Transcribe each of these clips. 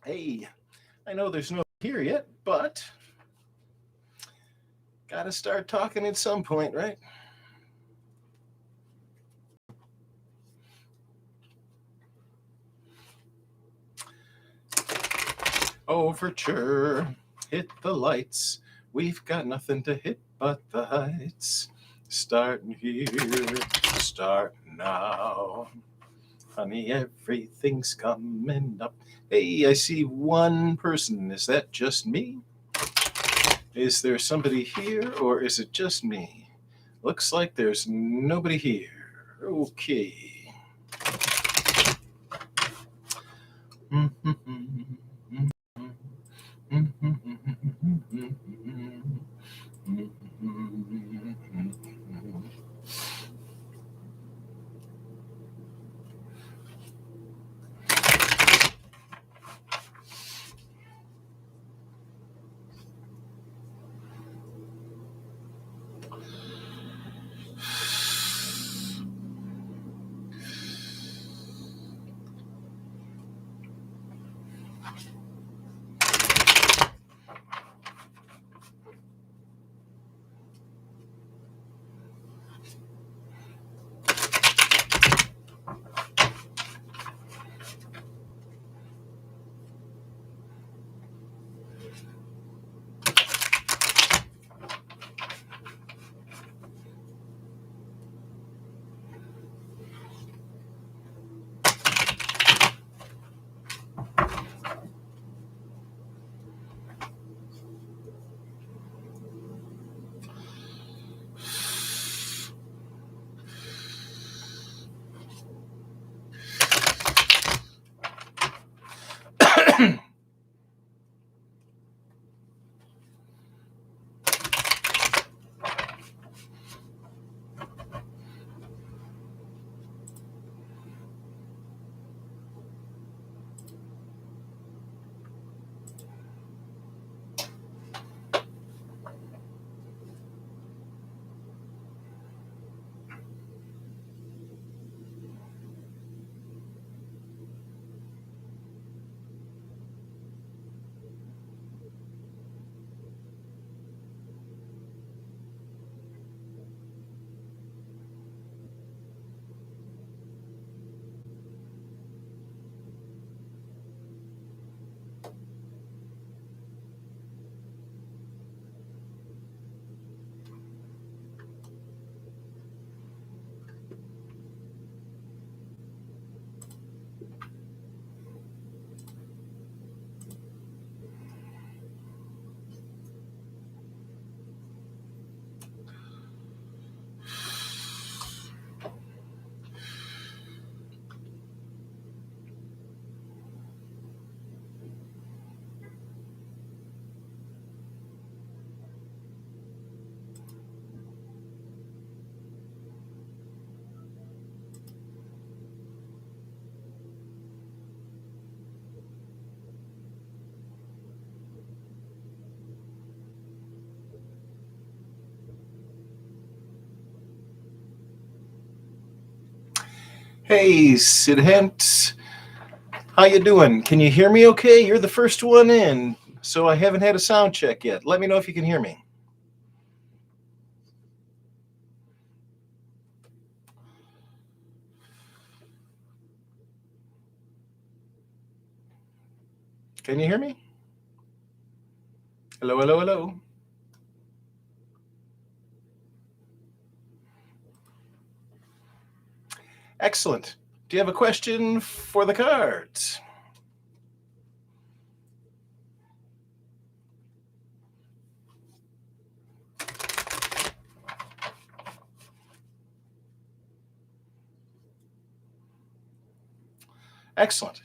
Hey, I know there's no here yet, but gotta start talking at some point, right? Overture, hit the lights. We've got nothing to hit but the heights. Starting here, start now. Honey, everything's coming up. Hey, I see one person. Is that just me? Is there somebody here, or is it just me? Looks like there's nobody here. Okay. Hey, Sid Hent. How you doing? Can you hear me okay? You're the first one in, so I haven't had a sound check yet. Let me know if you can hear me. Can you hear me? Hello, hello, hello. Excellent. Do you have a question for the cards? Excellent.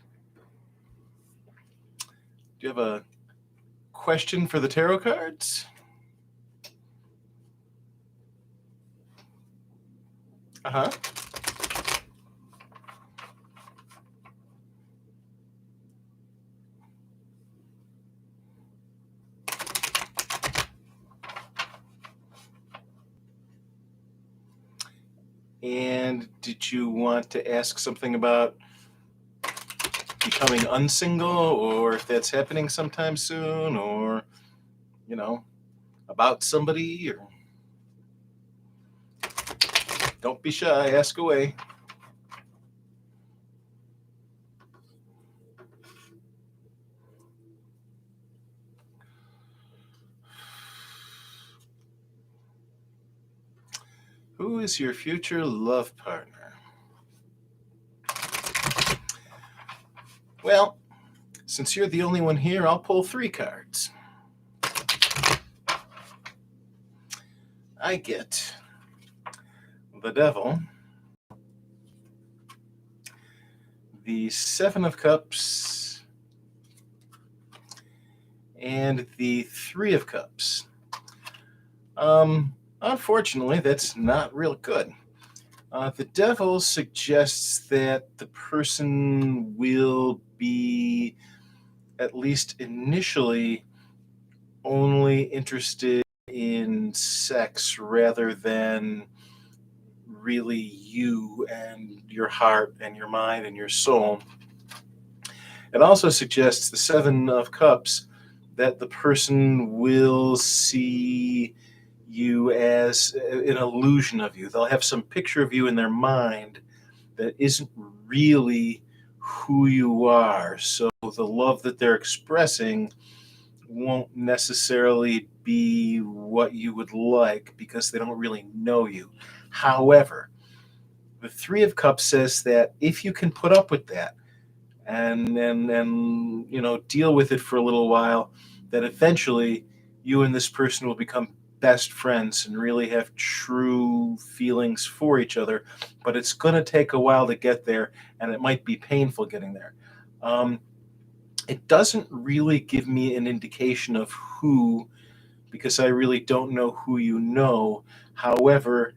Do you have a question for the tarot cards? Uh-huh. And did you want to ask something about becoming unsingle, or if that's happening sometime soon, or, about somebody, or don't be shy, ask away. Who is your future love partner? Well, since you're the only one here, I'll pull 3 cards. I get the Devil, the 7 of Cups, and the 3 of Cups. Unfortunately, that's not real good. The Devil suggests that the person will be, at least initially, only interested in sex rather than really you and your heart and your mind and your soul. It also suggests the 7 of Cups that the person will see you as an illusion of you. They'll have some picture of you in their mind that isn't really who you are. So the love that they're expressing won't necessarily be what you would like because they don't really know you. However, the 3 of Cups says that if you can put up with that and deal with it for a little while, that eventually you and this person will become best friends and really have true feelings for each other. But it's going to take a while to get there, and it might be painful getting there. It doesn't really give me an indication of who, because I really don't know who you know. However,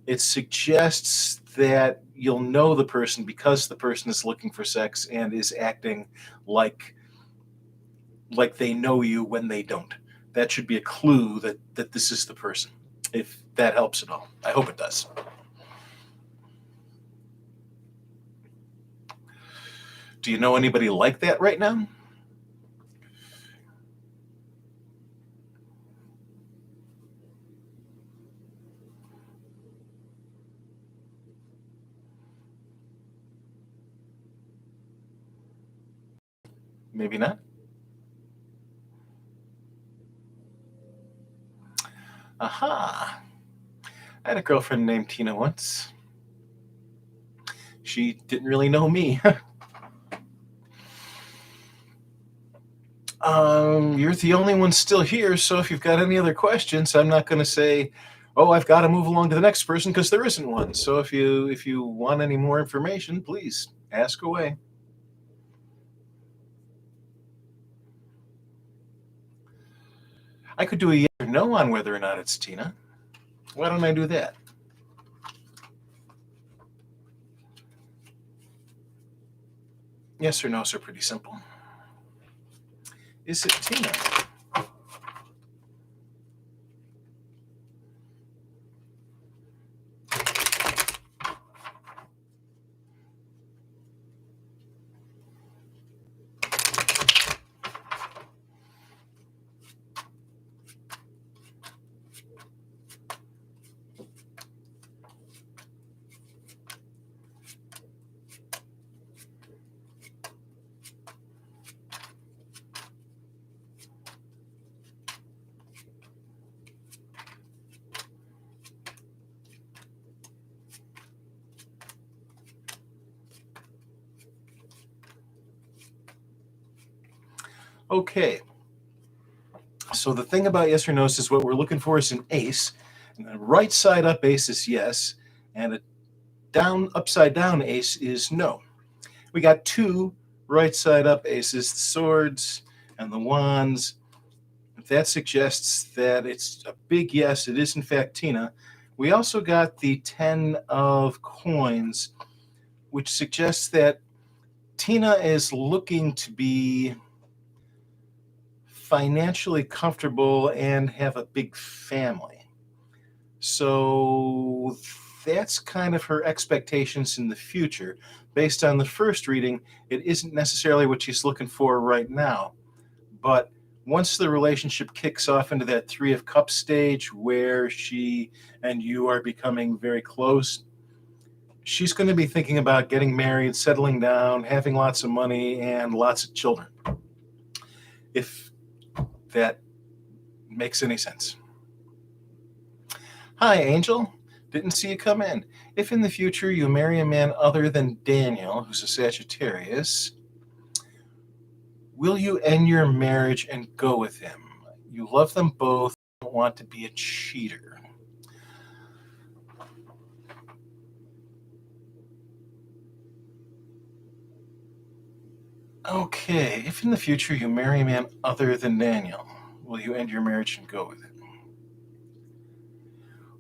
it suggests that you'll know the person because the person is looking for sex and is acting like they know you when they don't. That should be a clue that this is the person, if that helps at all. I hope it does. Do you know anybody like that right now? Maybe not. Aha. I had a girlfriend named Tina once. She didn't really know me. You're the only one still here, so if you've got any other questions, I'm not going to say, "Oh, I've got to move along to the next person," because there isn't one. So if you want any more information, please ask away. I could do a yes or no on whether or not it's Tina. Why don't I do that? Yes or no's are pretty simple. Is it Tina? Okay. So the thing about yes or no's is what we're looking for is an ace. And the right side up ace is yes, and a upside down ace is no. We got 2 right side up aces, the swords and the wands. That suggests that it's a big yes. It is in fact Tina. We also got the 10 of coins, which suggests that Tina is looking to be financially comfortable and have a big family. So that's kind of her expectations in the future. based on the first reading, it isn't necessarily what she's looking for right now. But once the relationship kicks off into that Three of Cups stage where she and you are becoming very close, she's going to be thinking about getting married, settling down, having lots of money, and lots of children. If that makes any sense. Hi, Angel. Didn't see you come in. If in the future you marry a man other than Daniel, who's a Sagittarius, will you end your marriage and go with him? You love them both, don't want to be a cheater. Okay, if in the future you marry a man other than Daniel, will you end your marriage and go with him?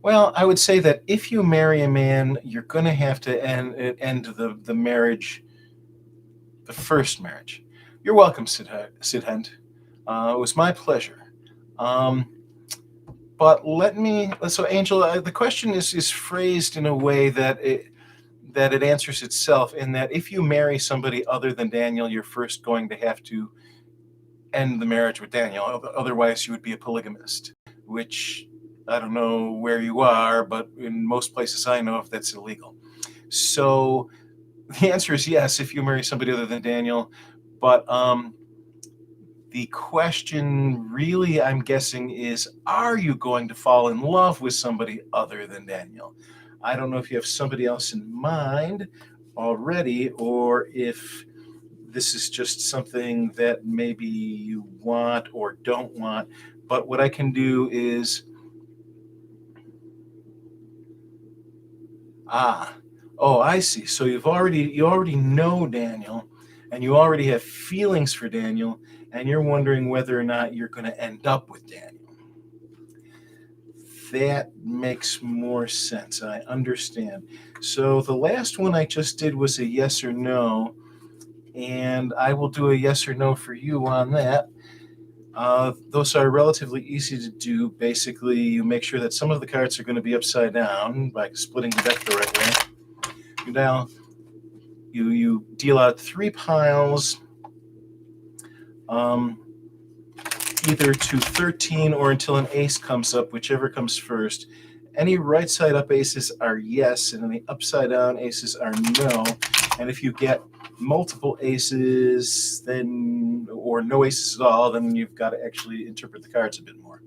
Well, I would say that if you marry a man, you're going to have to end the marriage, the first marriage. You're welcome, Sidhent. It was my pleasure. But so Angel, the question is phrased in a way that it answers itself, in that if you marry somebody other than Daniel, you're first going to have to end the marriage with Daniel. Otherwise, you would be a polygamist, which I don't know where you are, but in most places I know of, that's illegal. So the answer is yes, if you marry somebody other than Daniel. But the question really, I'm guessing, is, are you going to fall in love with somebody other than Daniel? I don't know if you have somebody else in mind already, or if this is just something that maybe you want or don't want. But what I can do is, oh, I see. So you already know Daniel, and you already have feelings for Daniel, and you're wondering whether or not you're going to end up with Daniel. That makes more sense. I understand. So the last one I just did was a yes or no, and I will do a yes or no for you on that. Those are relatively easy to do. Basically, you make sure that some of the cards are going to be upside down by splitting the deck the right way. You deal out 3 piles, either to 13 or until an ace comes up, whichever comes first. Any right side up aces are yes, and any upside down aces are no. And if you get multiple aces, then, or no aces at all, then you've got to actually interpret the cards a bit more.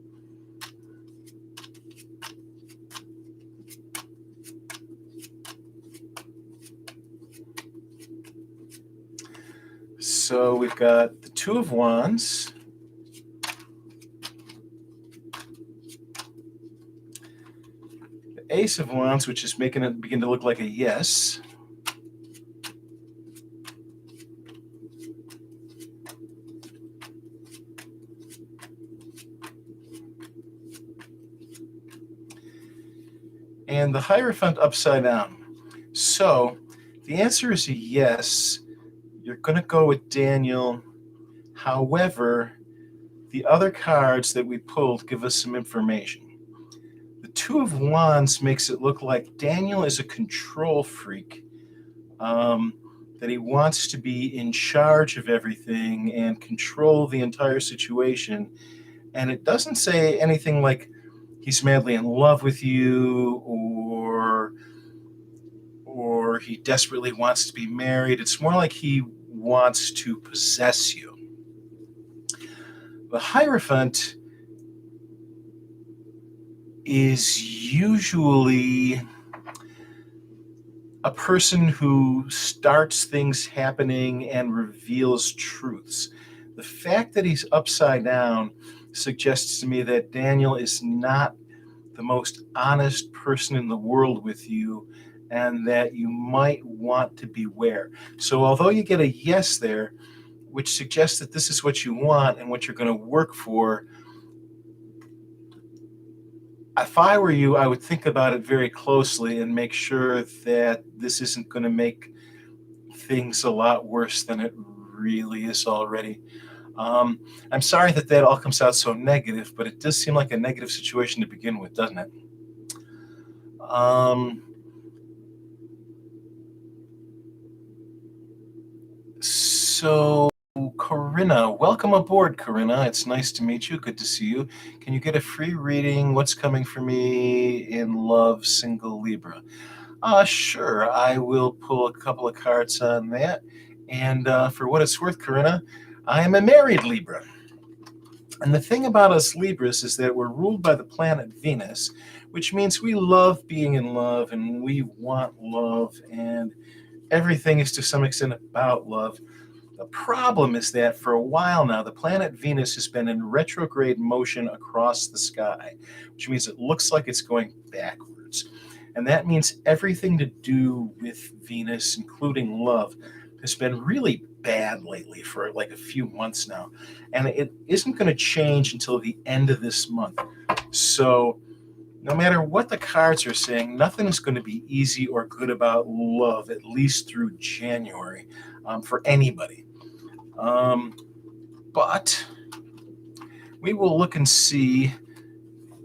So we've got the Two of Wands, the Ace of Wands, which is making it begin to look like a yes, and the Hierophant upside down. So the answer is a yes. You're going to go with Daniel. However, the other cards that we pulled give us some information. The Two of Wands makes it look like Daniel is a control freak, that he wants to be in charge of everything and control the entire situation. And it doesn't say anything like he's madly in love with you, or he desperately wants to be married. It's more like he wants to possess you. The Hierophant is usually a person who starts things happening and reveals truths. The fact that he's upside down suggests to me that Daniel is not the most honest person in the world with you, and that you might want to beware. So although you get a yes there, which suggests that this is what you want and what you're going to work for, if I were you, I would think about it very closely and make sure that this isn't going to make things a lot worse than it really is already. I'm sorry that all comes out so negative, but it does seem like a negative situation to begin with, doesn't it? So, Corinna, welcome aboard, Corinna. It's nice to meet you. Good to see you. Can you get a free reading? What's coming for me in love, single Libra? Sure. I will pull a couple of cards on that. And for what it's worth, Corinna, I am a married Libra. And the thing about us Libras is that we're ruled by the planet Venus, which means we love being in love and we want love, and everything is to some extent about love. The problem is that for a while now, the planet Venus has been in retrograde motion across the sky, which means it looks like it's going backwards. And that means everything to do with Venus, including love, has been really bad lately for like a few months now. And it isn't going to change until the end of this month. So no matter what the cards are saying, nothing is going to be easy or good about love, at least through January, for anybody. But we will look and see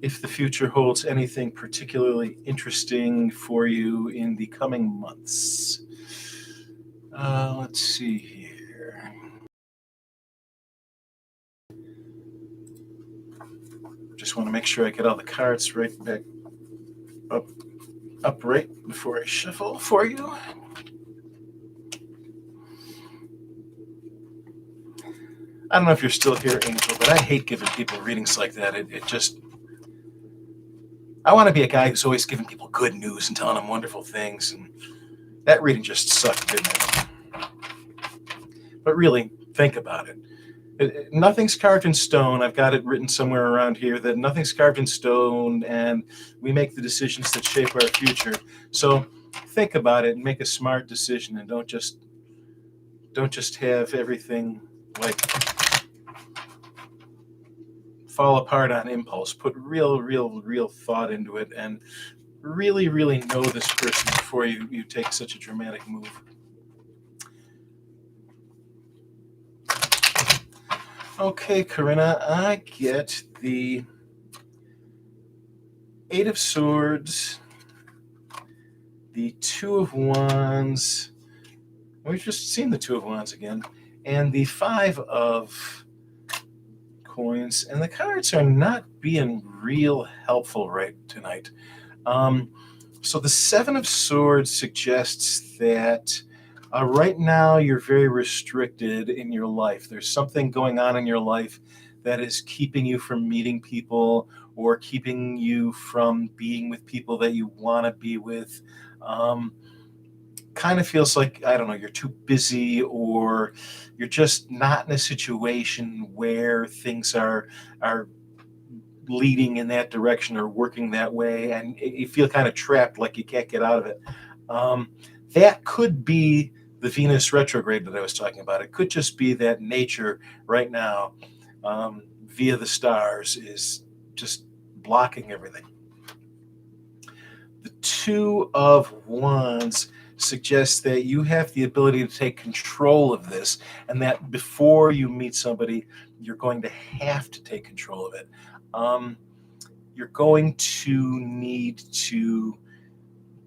if the future holds anything particularly interesting for you in the coming months. Let's see here. Just want to make sure I get all the cards right back upright before I shuffle for you. I don't know if you're still here, Angel, but I hate giving people readings like that. It just... I want to be a guy who's always giving people good news and telling them wonderful things, and that reading just sucked, didn't it? But really, think about it. Nothing's carved in stone. I've got it written somewhere around here that nothing's carved in stone, and we make the decisions that shape our future. So think about it and make a smart decision, and don't just have everything like fall apart on impulse. Put real thought into it, and really know this person before you take such a dramatic move. Okay, Corinna, I get the Eight of Swords, the Two of Wands. We've just seen the Two of Wands again, and the Five of Coins. And the cards are not being real helpful right tonight. So the Seven of Swords suggests that right now you're very restricted in your life. There's something going on in your life that is keeping you from meeting people or keeping you from being with people that you want to be with. Kind of feels like, I don't know, you're too busy, or you're just not in a situation where things are leading in that direction or working that way, and you feel kind of trapped, like you can't get out of it. That could be the Venus retrograde that I was talking about. It could just be that nature right now, via the stars, is just blocking everything. The Two of Wands suggests that you have the ability to take control of this, and that before you meet somebody, you're going to have to take control of it. You're going to need to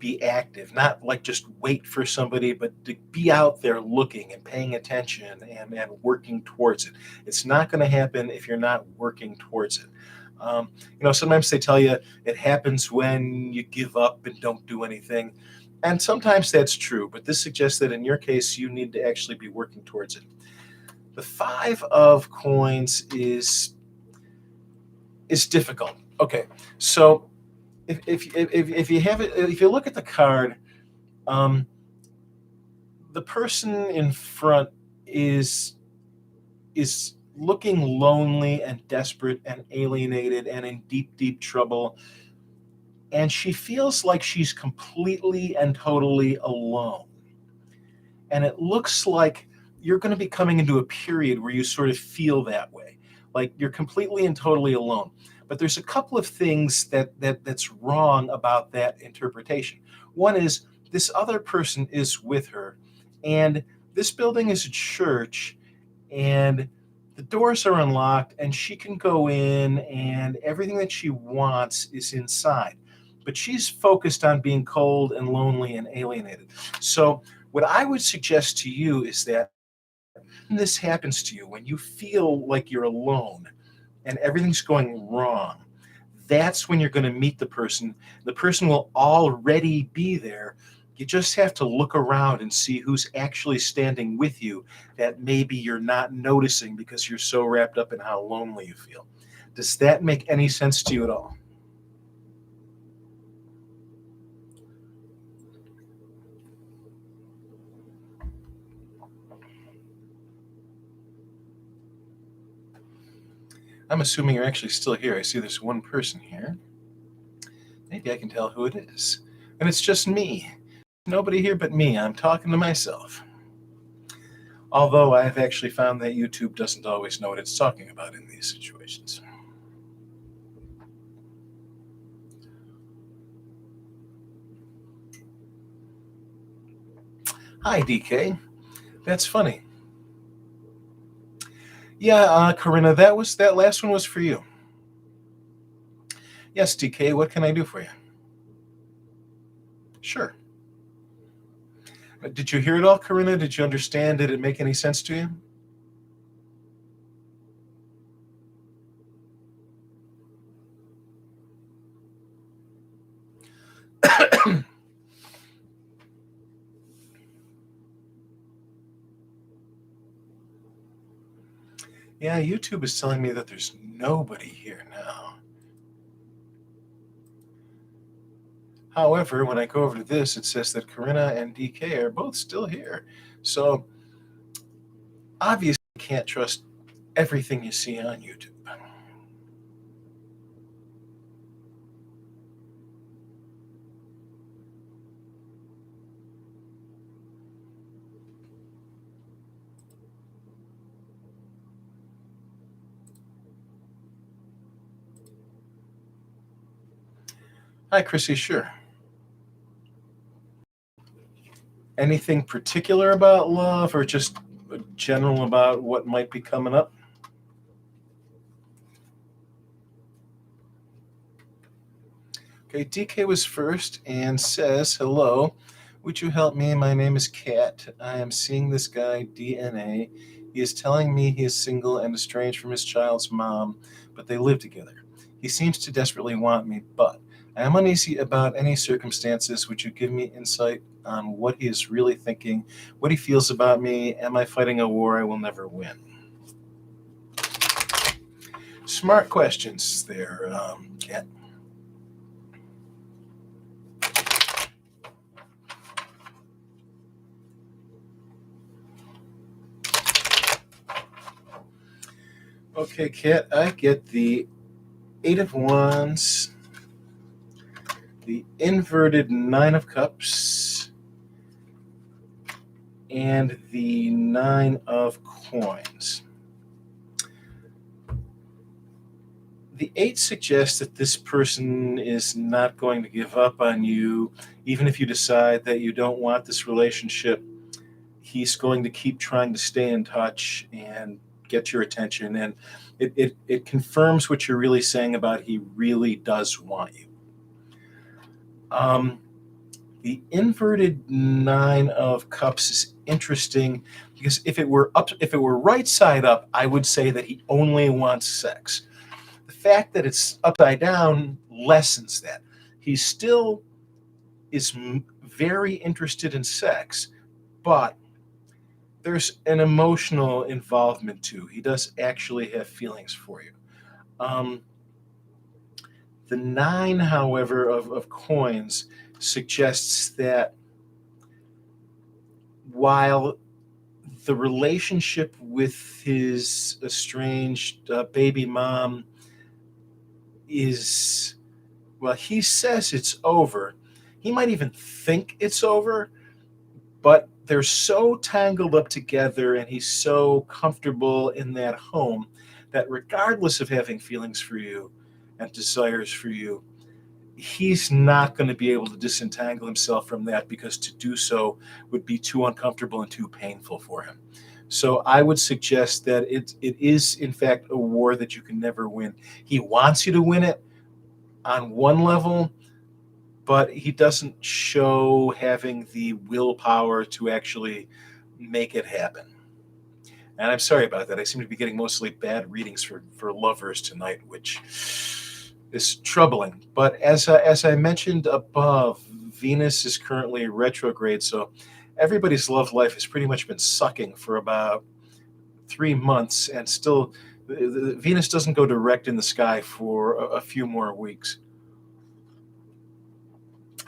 be active, not like just wait for somebody, but to be out there looking and paying attention and working towards it. It's not going to happen if you're not working towards it. Sometimes they tell you it happens when you give up and don't do anything. And sometimes that's true, but this suggests that in your case, you need to actually be working towards it. The Five of Coins is difficult. Okay, so if you have it, if you look at the card, the person in front is looking lonely and desperate and alienated and in deep trouble, and she feels like she's completely and totally alone. And it looks like you're going to be coming into a period where you sort of feel that way, like you're completely and totally alone. But there's a couple of things that's wrong about that interpretation. One is this other person is with her, and this building is a church, and the doors are unlocked, and she can go in, and everything that she wants is inside. But she's focused on being cold and lonely and alienated. So what I would suggest to you is that When this happens to you, when you feel like you're alone and everything's going wrong, that's when you're going to meet the person. The person will already be there. You just have to look around and see who's actually standing with you that maybe you're not noticing because you're so wrapped up in how lonely you feel. Does that make any sense to you at all? I'm assuming you're actually still here. I see there's one person here. Maybe I can tell who it is. And it's just me. Nobody here but me. I'm talking to myself. Although I've actually found that YouTube doesn't always know what it's talking about in these situations. Hi, DK. That's funny. Yeah, Corinna, that last one was for you. Yes, DK, what can I do for you? Sure. Did you hear it all, Corinna? Did you understand? Did it make any sense to you? Yeah, YouTube is telling me that there's nobody here now. However, when I go over to this, it says that Corinna and DK are both still here. So obviously, you can't trust everything you see on YouTube. Hi, Chrissy, sure. Anything particular about love or just general about what might be coming up? Okay, DK was first and says, hello, would you help me? My name is Kat. I am seeing this guy, DNA. He is telling me he is single and estranged from his child's mom, but they live together. He seems to desperately want me, but I am uneasy about any circumstances. Would you give me insight on what he is really thinking, what he feels about me? Am I fighting a war I will never win? Smart questions there, Kat. Okay, Kat, I get the Eight of Wands, the inverted Nine of Cups, and the Nine of Coins. The Eight suggests that this person is not going to give up on you, even if you decide that you don't want this relationship. He's going to keep trying to stay in touch and get your attention, and it confirms what you're really saying about he really does want you. The inverted Nine of Cups is interesting because if it were right side up, I would say that he only wants sex. The fact that it's upside down lessens that. He still is very interested in sex, but there's an emotional involvement too. He does actually have feelings for you. The Nine, however, of Coins suggests that while the relationship with his estranged baby mom is, well, he says it's over. He might even think it's over, but they're so tangled up together and he's so comfortable in that home that regardless of having feelings for you and desires for you, he's not going to be able to disentangle himself from that because to do so would be too uncomfortable and too painful for him. So I would suggest that it is, in fact, a war that you can never win. He wants you to win it on one level, but he doesn't show having the willpower to actually make it happen. And I'm sorry about that. I seem to be getting mostly bad readings for lovers tonight, which is troubling. But as I mentioned above, Venus is currently retrograde, so everybody's love life has pretty much been sucking for about 3 months, and still, Venus doesn't go direct in the sky for a few more weeks.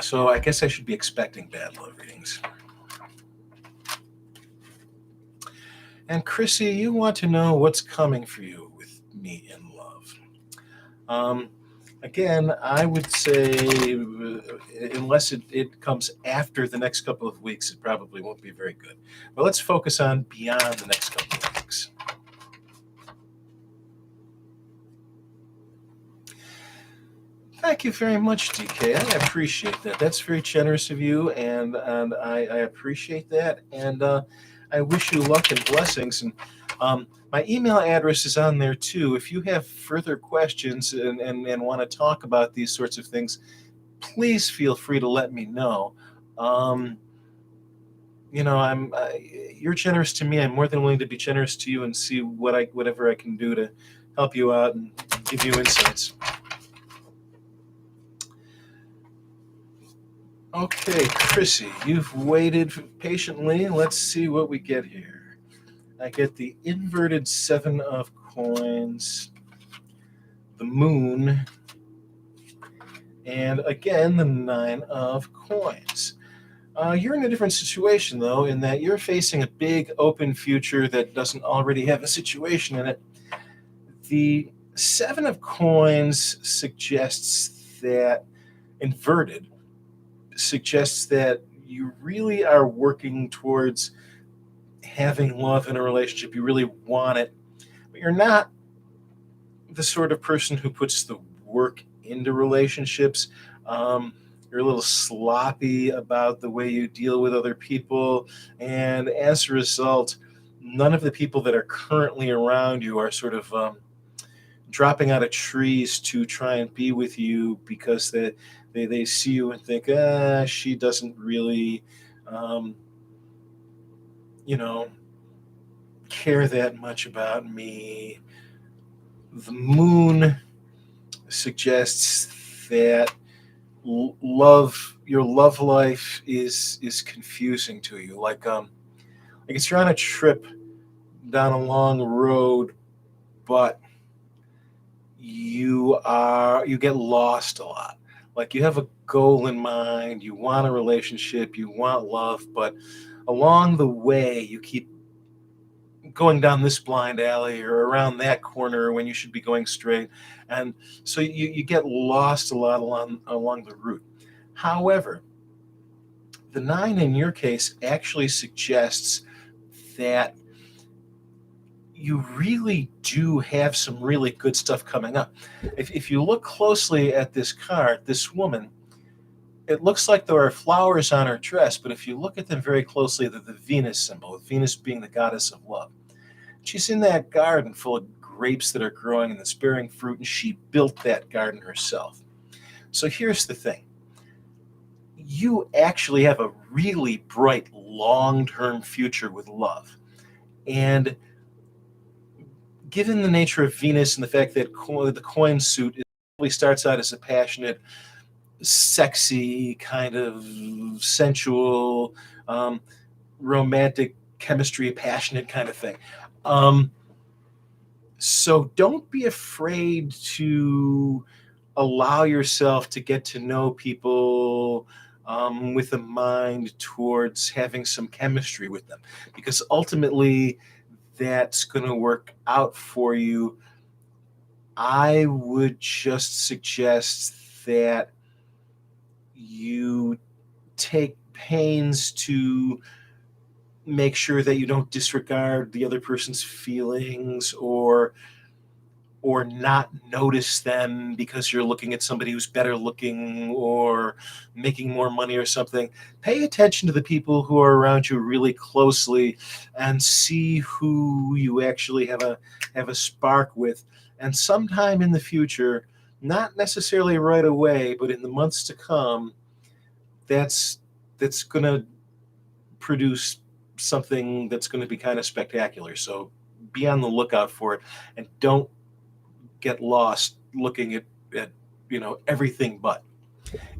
So I guess I should be expecting bad love readings. And Chrissy, you want to know what's coming for you with me in love. Again, I would say, unless it comes after the next couple of weeks, it probably won't be very good. But let's focus on beyond the next couple of weeks. Thank you very much, DK. I appreciate that. That's very generous of you, and I appreciate that. And I wish you luck and blessings. And my email address is on there too. If you have further questions and want to talk about these sorts of things, please feel free to let me know. You're generous to me. I'm more than willing to be generous to you and see whatever I can do to help you out and give you insights. Okay, Chrissy, you've waited patiently. Let's see what we get here. I get the inverted 7 of coins, the moon, and again the 9 of coins. You're in a different situation, though, in that you're facing a big open future that doesn't already have a situation in it. The 7 of coins suggests that, inverted, suggests that you really are working towards having love in a relationship. You really want it, but you're not the sort of person who puts the work into relationships. You're a little sloppy about the way you deal with other people, and as a result, none of the people that are currently around you are sort of dropping out of trees to try and be with you because they see you and think, she doesn't really, care that much about me. The moon suggests that your love life is confusing to you. Like it's you're on a trip down a long road, but you get lost a lot. Like you have a goal in mind, you want a relationship, you want love, but along the way you keep going down this blind alley or around that corner when you should be going straight, and so you get lost a lot along the route. However, the 9 in your case actually suggests that you really do have some really good stuff coming up. If you look closely at this card, this woman, it looks like there are flowers on her dress, but if you look at them very closely, they're the Venus symbol, with Venus being the goddess of love. She's in that garden full of grapes that are growing and that's bearing fruit, and she built that garden herself. So here's the thing. You actually have a really bright, long-term future with love. And given the nature of Venus and the fact that the coin suit probably starts out as a passionate, sexy, kind of sensual, romantic chemistry, passionate kind of thing. So don't be afraid to allow yourself to get to know people with a mind towards having some chemistry with them, because ultimately that's going to work out for you. I would just suggest that you take pains to make sure that you don't disregard the other person's feelings or not notice them because you're looking at somebody who's better looking or making more money or something. Pay attention to the people who are around you really closely and see who you actually have a spark with. And sometime in the future, not necessarily right away, but in the months to come, that's going to produce something that's going to be kind of spectacular. So be on the lookout for it, and don't get lost looking at everything but,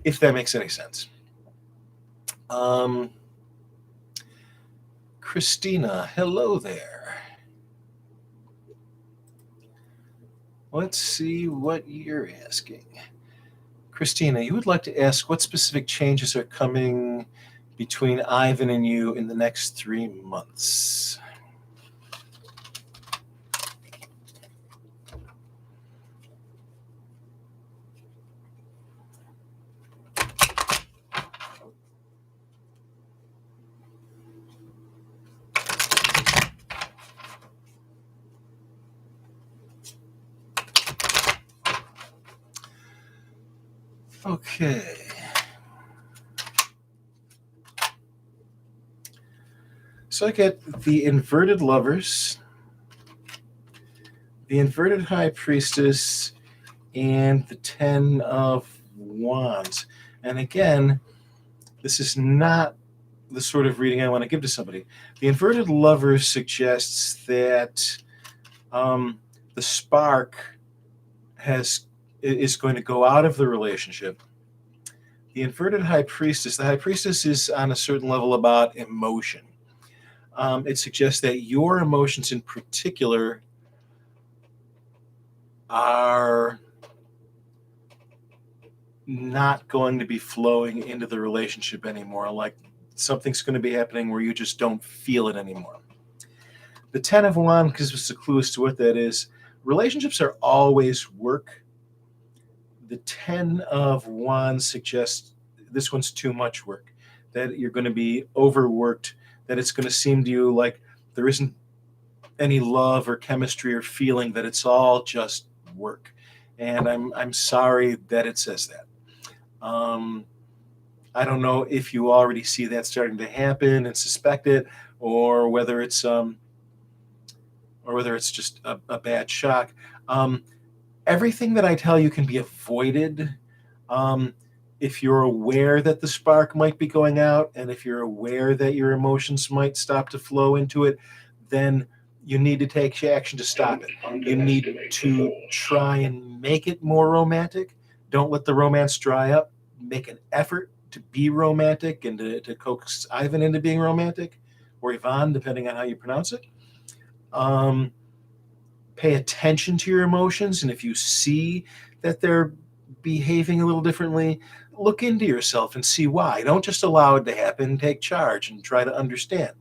if that makes any sense. Christina, hello there. Let's see what you're asking. Christina, you would like to ask what specific changes are coming between Ivan and you in the next 3 months. Okay. So I get the inverted lovers, the inverted high priestess, and the 10 of wands. And again, this is not the sort of reading I want to give to somebody. The inverted lover suggests that the spark is going to go out of the relationship. The inverted high priestess, the high priestess is on a certain level about emotion. It suggests that your emotions in particular are not going to be flowing into the relationship anymore. Like something's going to be happening where you just don't feel it anymore. The 10 of wands gives us a clue as to what that is. Relationships are always work. The 10 of wands suggests this one's too much work, that you're going to be overworked, that it's going to seem to you like there isn't any love or chemistry or feeling, that it's all just work. And I'm sorry that it says that. I don't know if you already see that starting to happen and suspect it, or whether it's just a bad shock. Everything that I tell you can be avoided if you're aware that the spark might be going out, and if you're aware that your emotions might stop to flow into it, then you need to take action to stop it. You need to try and make it more romantic. Don't let the romance dry up. Make an effort to be romantic and to coax Ivan into being romantic, or Yvonne, depending on how you pronounce it. Pay attention to your emotions, and if you see that they're behaving a little differently, look into yourself and see why. Don't just allow it to happen. Take charge and try to understand.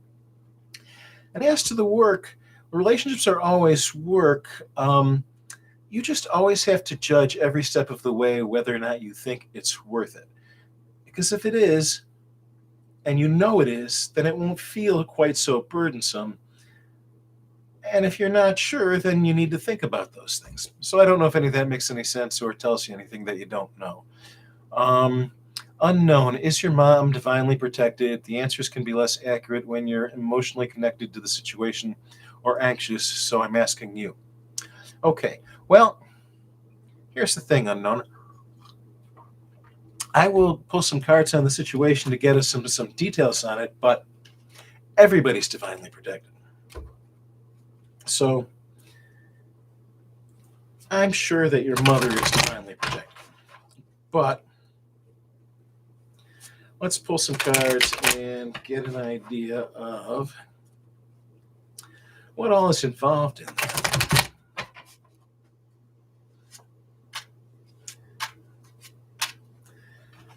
And as to the work, relationships are always work. You just always have to judge every step of the way whether or not you think it's worth it. Because if it is, and you know it is, then it won't feel quite so burdensome. And if you're not sure, then you need to think about those things. So I don't know if any of that makes any sense or tells you anything that you don't know. Unknown, is your mom divinely protected? The answers can be less accurate when you're emotionally connected to the situation or anxious, so I'm asking you. Okay, well, here's the thing, Unknown. I will pull some cards on the situation to get us some details on it, but everybody's divinely protected. So I'm sure that your mother is divinely protected. But let's pull some cards and get an idea of what all is involved in that.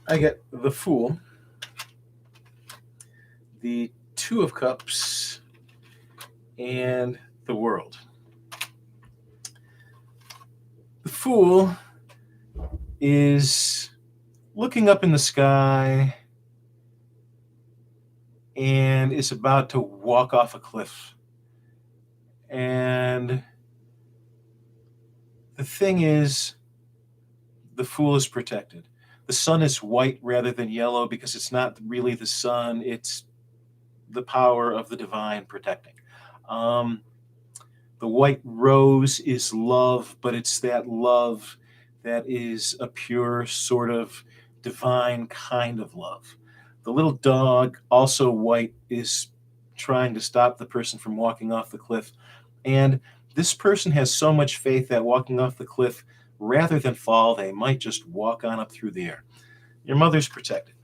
I get the Fool, the Two of Cups, and the World. The Fool is looking up in the sky and is about to walk off a cliff. And the thing is, the Fool is protected. The sun is white rather than yellow because it's not really the sun, it's the power of the divine protecting. The white rose is love, but it's that love that is a pure sort of divine kind of love. The little dog, also white, is trying to stop the person from walking off the cliff, And this person has so much faith that walking off the cliff, rather than fall, they might just walk on up through the air. Your mother's protected.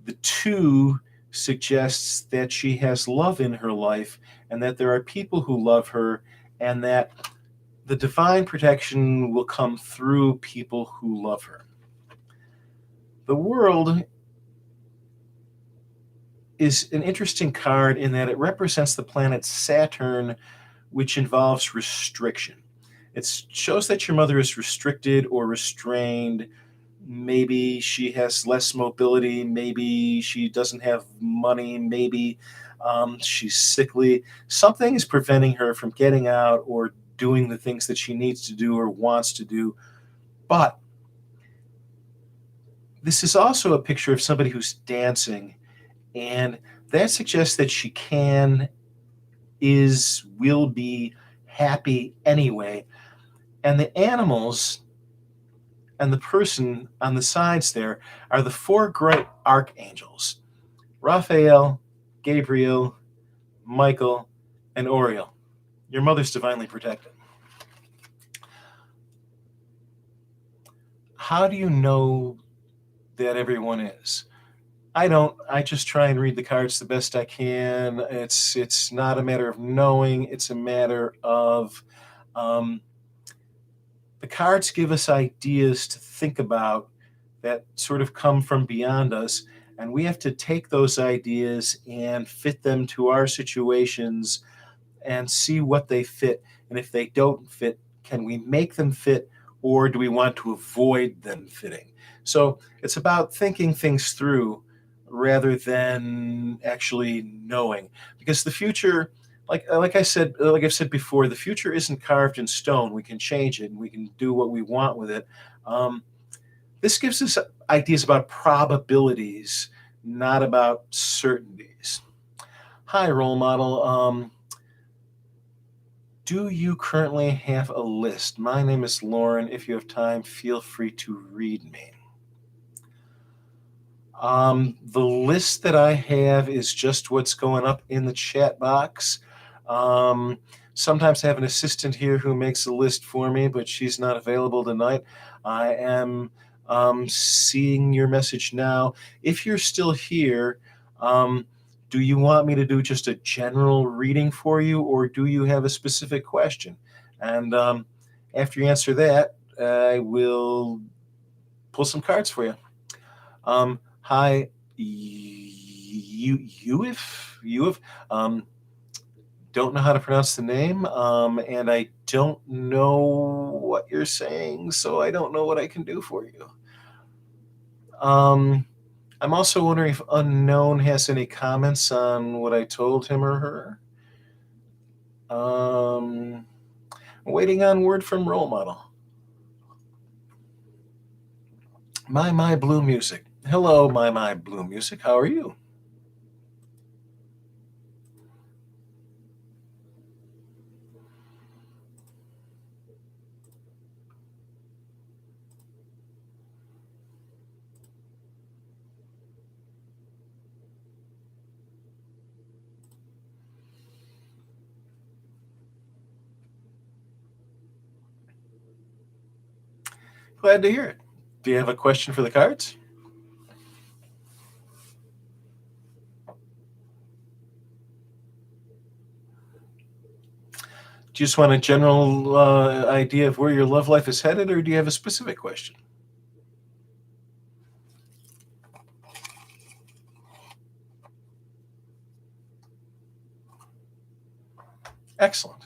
The two suggests that she has love in her life and that there are people who love her, and that the divine protection will come through people who love her. The world is an interesting card in that it represents the planet Saturn, which involves restriction. It shows that your mother is restricted or restrained. Maybe she has less mobility. Maybe she doesn't have money. Maybe she's sickly. Something is preventing her from getting out or doing the things that she needs to do or wants to do. But this is also a picture of somebody who's dancing, and that suggests that she will be happy anyway. And the animals and the person on the sides there are the four great archangels: Raphael, Gabriel, Michael, and Oriel. Your mother's divinely protected. How do you know that everyone is? I don't. I just try and read the cards the best I can. It's not a matter of knowing. It's a matter of the cards give us ideas to think about that sort of come from beyond us, and we have to take those ideas and fit them to our situations and see what they fit. And if they don't fit, can we make them fit, or do we want to avoid them fitting? So it's about thinking things through rather than actually knowing, because the future, like I've said before, the future isn't carved in stone. We can change it and we can do what we want with it. This gives us ideas about probabilities, not about certainties. Hi, role model. Do you currently have a list? My name is Lauren. If you have time, feel free to read me. The list that I have is just what's going up in the chat box. Sometimes I have an assistant here who makes a list for me, but she's not available tonight. I am seeing your message now. If you're still here, do you want me to do just a general reading for you, or do you have a specific question? And after you answer that, I will pull some cards for you. Hi, you don't know how to pronounce the name, and I don't know what you're saying, so I don't know what I can do for you. I'm also wondering if Unknown has any comments on what I told him or her. Waiting on word from role model. My Blue Music. Hello, my Blue Music. How are you? Glad to hear it. Do you have a question for the cards? Do you just want a general idea of where your love life is headed, or do you have a specific question? Excellent.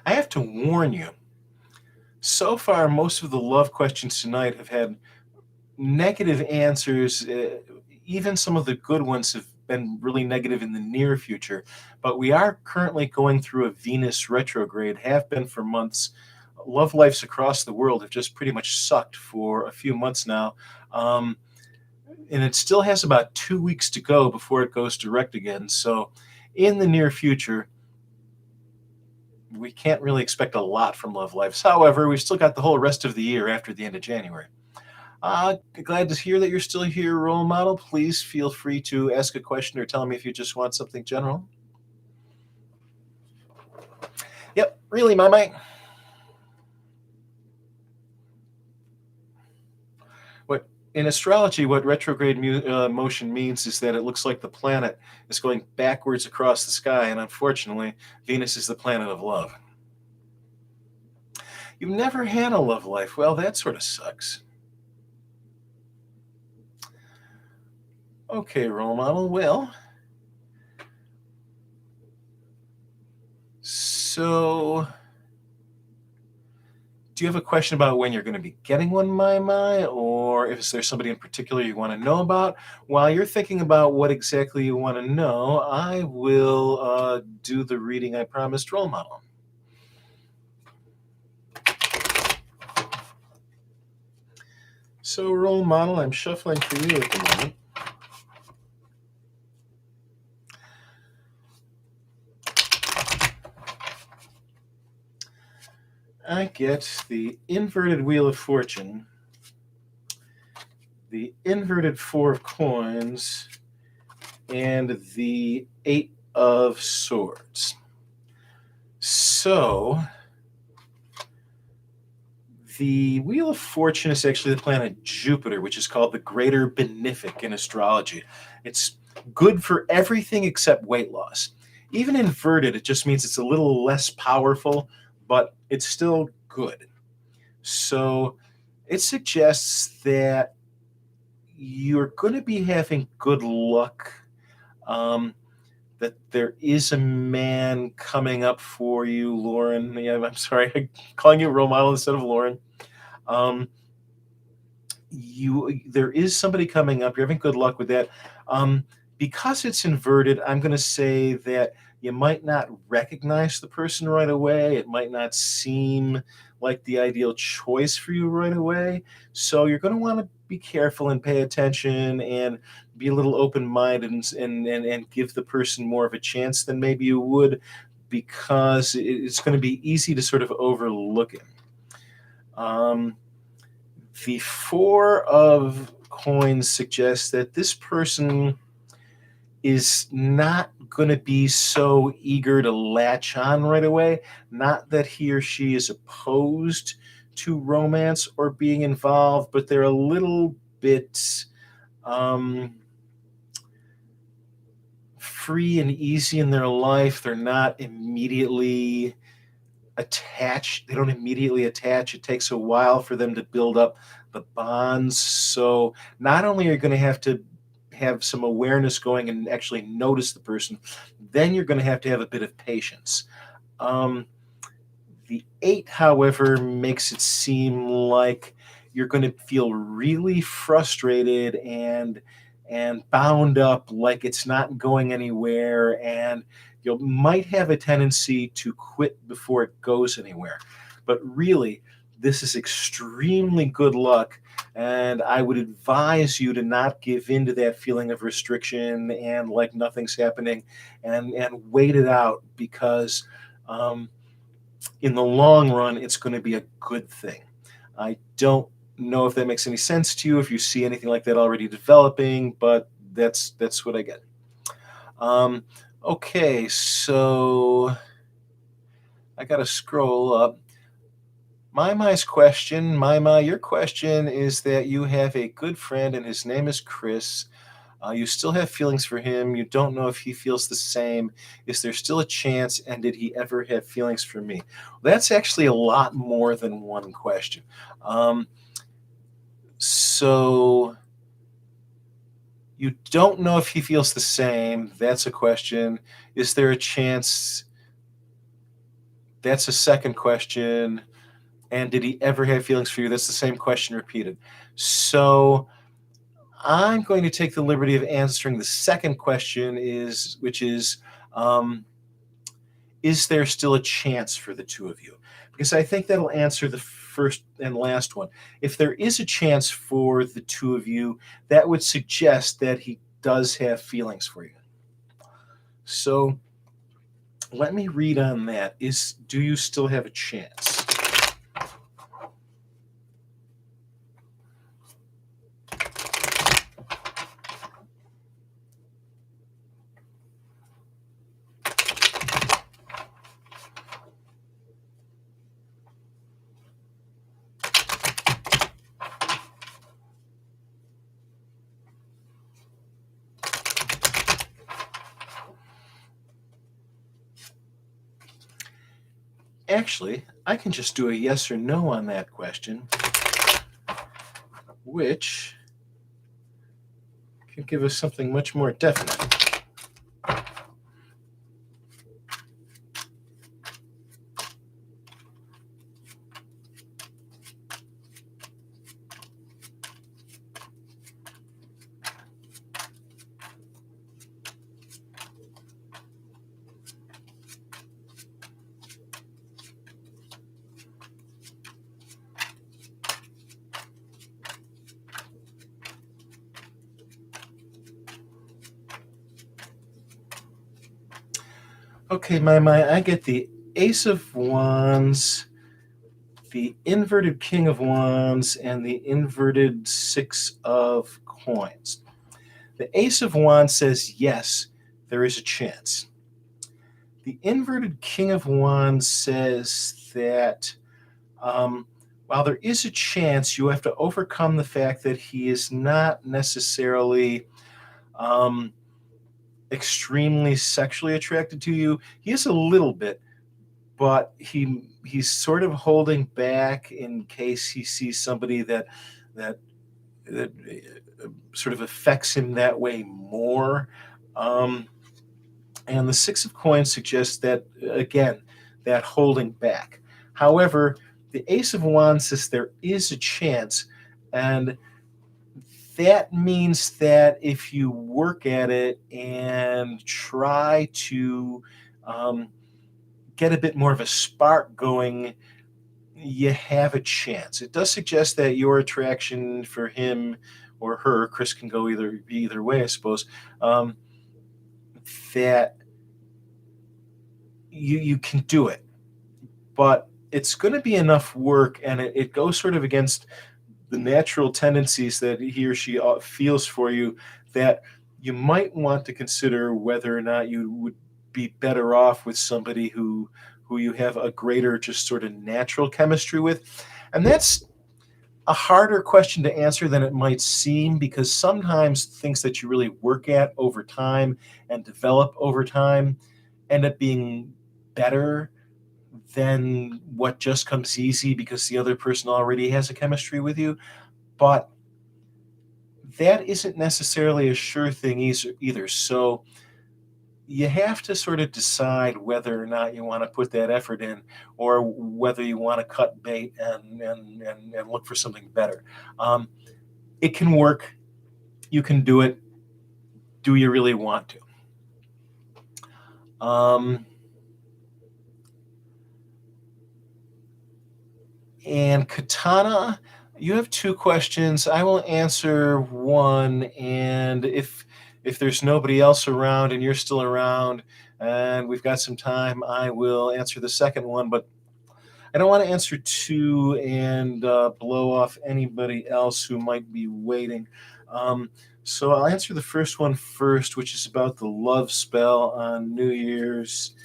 I have to warn you, so far, most of the love questions tonight have had negative answers. Even some of the good ones have been really negative in the near future. But we are currently going through a Venus retrograde, have been for months. Love lives across the world have just pretty much sucked for a few months now. And it still has about 2 weeks to go before it goes direct again. So in the near future, we can't really expect a lot from love lives. However, we've still got the whole rest of the year after the end of January. Glad to hear that you're still here, role model. Please feel free to ask a question or tell me if you just want something general. Yep, really, my mate. In astrology, what retrograde motion means is that it looks like the planet is going backwards across the sky, and unfortunately, Venus is the planet of love. You've never had a love life. Well, that sort of sucks. Okay, role model. Well, so do you have a question about when you're going to be getting one, my, or if there's somebody in particular you want to know about? While you're thinking about what exactly you want to know, I will do the reading I promised, role model. So, role model, I'm shuffling for you at the moment. I get the inverted Wheel of Fortune, the inverted Four of Coins, and the Eight of Swords. So, the Wheel of Fortune is actually the planet Jupiter, which is called the Greater Benefic in astrology. It's good for everything except weight loss. Even inverted, it just means it's a little less powerful, but it's still good. So it suggests that you're going to be having good luck, that there is a man coming up for you, Lauren. Yeah, I'm sorry, I'm calling you role model instead of Lauren. There is somebody coming up. You're having good luck with that. Because it's inverted, I'm going to say that you might not recognize the person right away. It might not seem like the ideal choice for you right away. So you're going to want to be careful and pay attention and be a little open-minded and give the person more of a chance than maybe you would, because it's going to be easy to sort of overlook it. The Four of Coins suggests that this person is not going to be so eager to latch on right away. Not that he or she is opposed to romance or being involved, but they're a little bit free and easy in their life. They're not immediately attached. They don't immediately attach. It takes a while for them to build up the bonds. So not only are you going to have some awareness going and actually notice the person, then you're going to have a bit of patience. The 8, however, makes it seem like you're going to feel really frustrated and bound up, like it's not going anywhere, and you might have a tendency to quit before it goes anywhere. But really, this is extremely good luck, and I would advise you to not give in to that feeling of restriction and like nothing's happening, and wait it out, because in the long run, it's going to be a good thing. I don't know if that makes any sense to you, if you see anything like that already developing, but that's what I get. Okay, so I got to scroll up. Mai's question, Mai, your question is that you have a good friend and his name is Chris. You still have feelings for him. You don't know if he feels the same. Is there still a chance? And did he ever have feelings for me? That's actually a lot more than one question. So you don't know if he feels the same. That's a question. Is there a chance? That's a second question. And did he ever have feelings for you? That's the same question repeated. So I'm going to take the liberty of answering the second question, which is there still a chance for the two of you? Because I think that'll answer the first and last one. If there is a chance for the two of you, that would suggest that he does have feelings for you. So let me read on that. Do you still have a chance? Actually, I can just do a yes or no on that question, which can give us something much more definite. Okay, I get the Ace of Wands, the inverted King of Wands, and the inverted Six of Coins. The Ace of Wands says, yes, there is a chance. The inverted King of Wands says that while there is a chance, you have to overcome the fact that he is not necessarily extremely sexually attracted to you. He is a little bit, but he's sort of holding back in case he sees somebody that sort of affects him that way more. And the Six of Coins suggests that, again, that holding back. However, the Ace of Wands says there is a chance, and that means that if you work at it and try to get a bit more of a spark going, you have a chance. It does suggest that your attraction for him or her, Chris can go either way, I suppose, that you can do it. But it's going to be enough work, and it goes sort of against the natural tendencies that he or she feels for you, that you might want to consider whether or not you would be better off with somebody who you have a greater just sort of natural chemistry with. And that's a harder question to answer than it might seem, because sometimes things that you really work at over time and develop over time end up being better than what just comes easy because the other person already has a chemistry with you. But that isn't necessarily a sure thing either. So you have to sort of decide whether or not you want to put that effort in, or whether you want to cut bait and look for something better. It can work. You can do it. Do you really want to? And Katana, you have two questions. I will answer one, and if there's nobody else around and you're still around and we've got some time, I will answer the second one. But I don't want to answer two and blow off anybody else who might be waiting. So I'll answer the first one first, which is about the love spell on New Year's.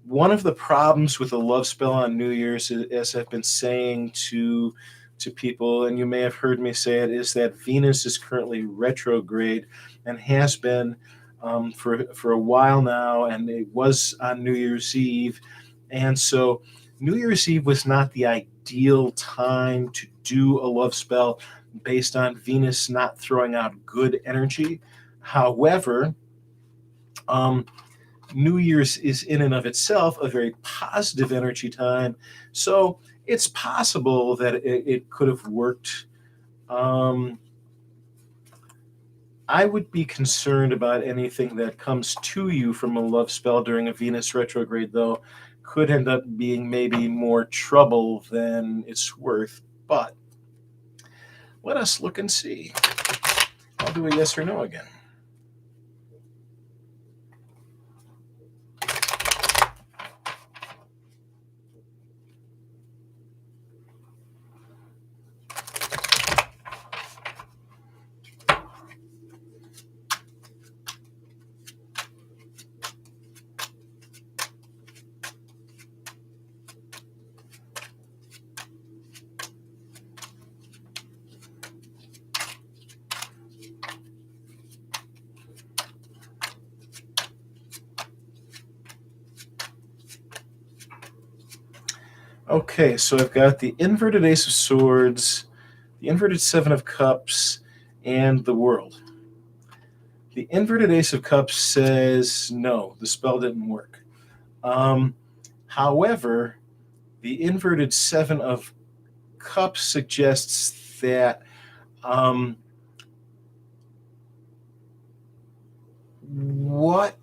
One of the problems with a love spell on New Year's, as I've been saying to people, and you may have heard me say it, is that Venus is currently retrograde and has been for a while now, and it was on New Year's Eve. And so New Year's Eve was not the ideal time to do a love spell based on Venus not throwing out good energy. However, New Year's is in and of itself a very positive energy time, so it's possible that it could have worked. I would be concerned about anything that comes to you from a love spell during a Venus retrograde, though. Could end up being maybe more trouble than it's worth. But let us look and see. I'll do a yes or no again. Okay, so I've got the inverted Ace of Swords, the inverted Seven of Cups, and the World. The inverted Ace of Cups says no, the spell didn't work. However, the inverted Seven of Cups suggests that what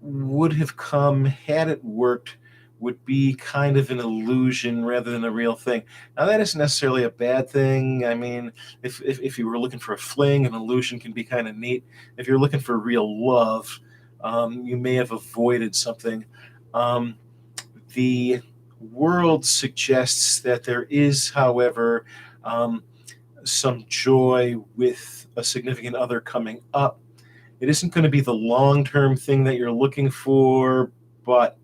would have come had it worked would be kind of an illusion rather than a real thing. Now, that isn't necessarily a bad thing. I mean, if you were looking for a fling, an illusion can be kind of neat. If you're looking for real love, you may have avoided something. The World suggests that there is, however, some joy with a significant other coming up. It isn't going to be the long-term thing that you're looking for, but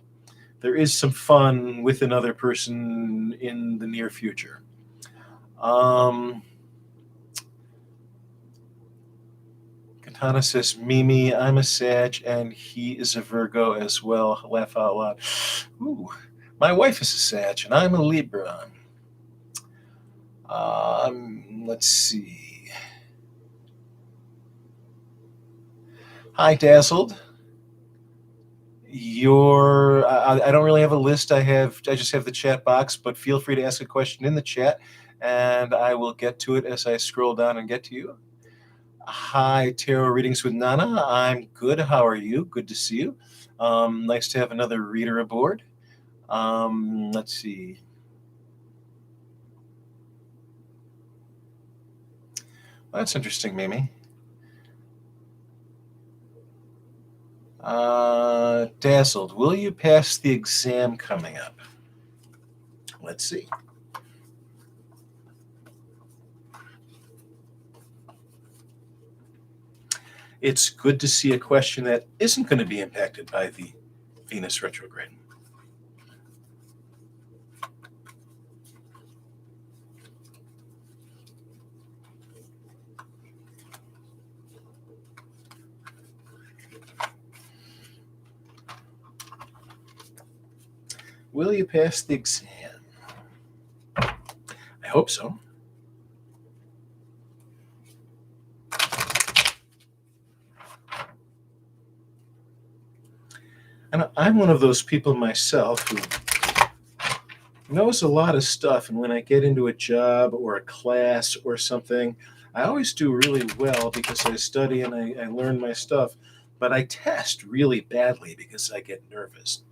there is some fun with another person in the near future. Katana says, Mimi, I'm a Sag, and he is a Virgo as well. Laugh out loud. Ooh, my wife is a Sag, and I'm a Libra. Let's see. Hi, Dazzled. I don't really have a list. I just have the chat box, but feel free to ask a question in the chat, and I will get to it as I scroll down and get to you. Hi, Tarot Readings with Nana. I'm good. How are you? Good to see you. Nice to have another reader aboard. Let's see. Well, that's interesting, Mimi. Dazzled, will you pass the exam coming up? Let's see. It's good to see a question that isn't going to be impacted by the Venus retrograde. Will you pass the exam? I hope so. And I'm one of those people myself who knows a lot of stuff, and when I get into a job or a class or something, I always do really well because I study and I learn my stuff, but I test really badly because I get nervous.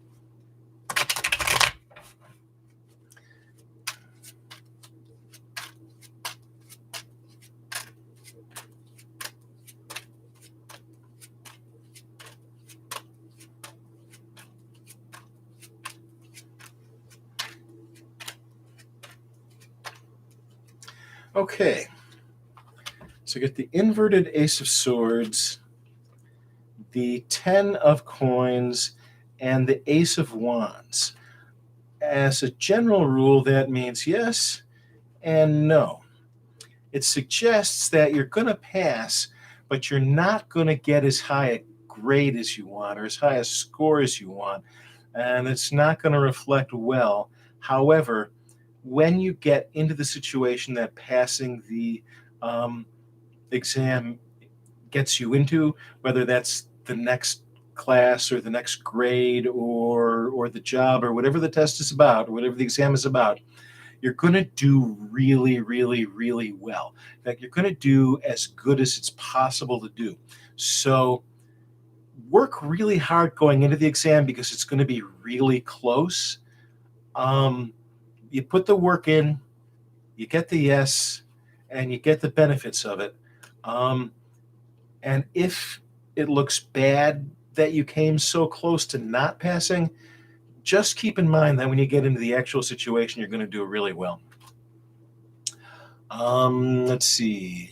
Okay, so get the inverted Ace of Swords, the 10 of Coins, and the Ace of Wands. As a general rule, that means yes and no. It suggests that you're going to pass, but you're not going to get as high a grade as you want or as high a score as you want, and it's not going to reflect well. However, when you get into the situation that passing the exam gets you into, whether that's the next class or the next grade or the job or whatever the test is about, or whatever the exam is about, you're going to do really, really, really well. In fact, you're going to do as good as it's possible to do. So work really hard going into the exam because it's going to be really close. You put the work in, you get the yes, and you get the benefits of it. And if it looks bad that you came so close to not passing, just keep in mind that when you get into the actual situation, you're going to do really well. Let's see.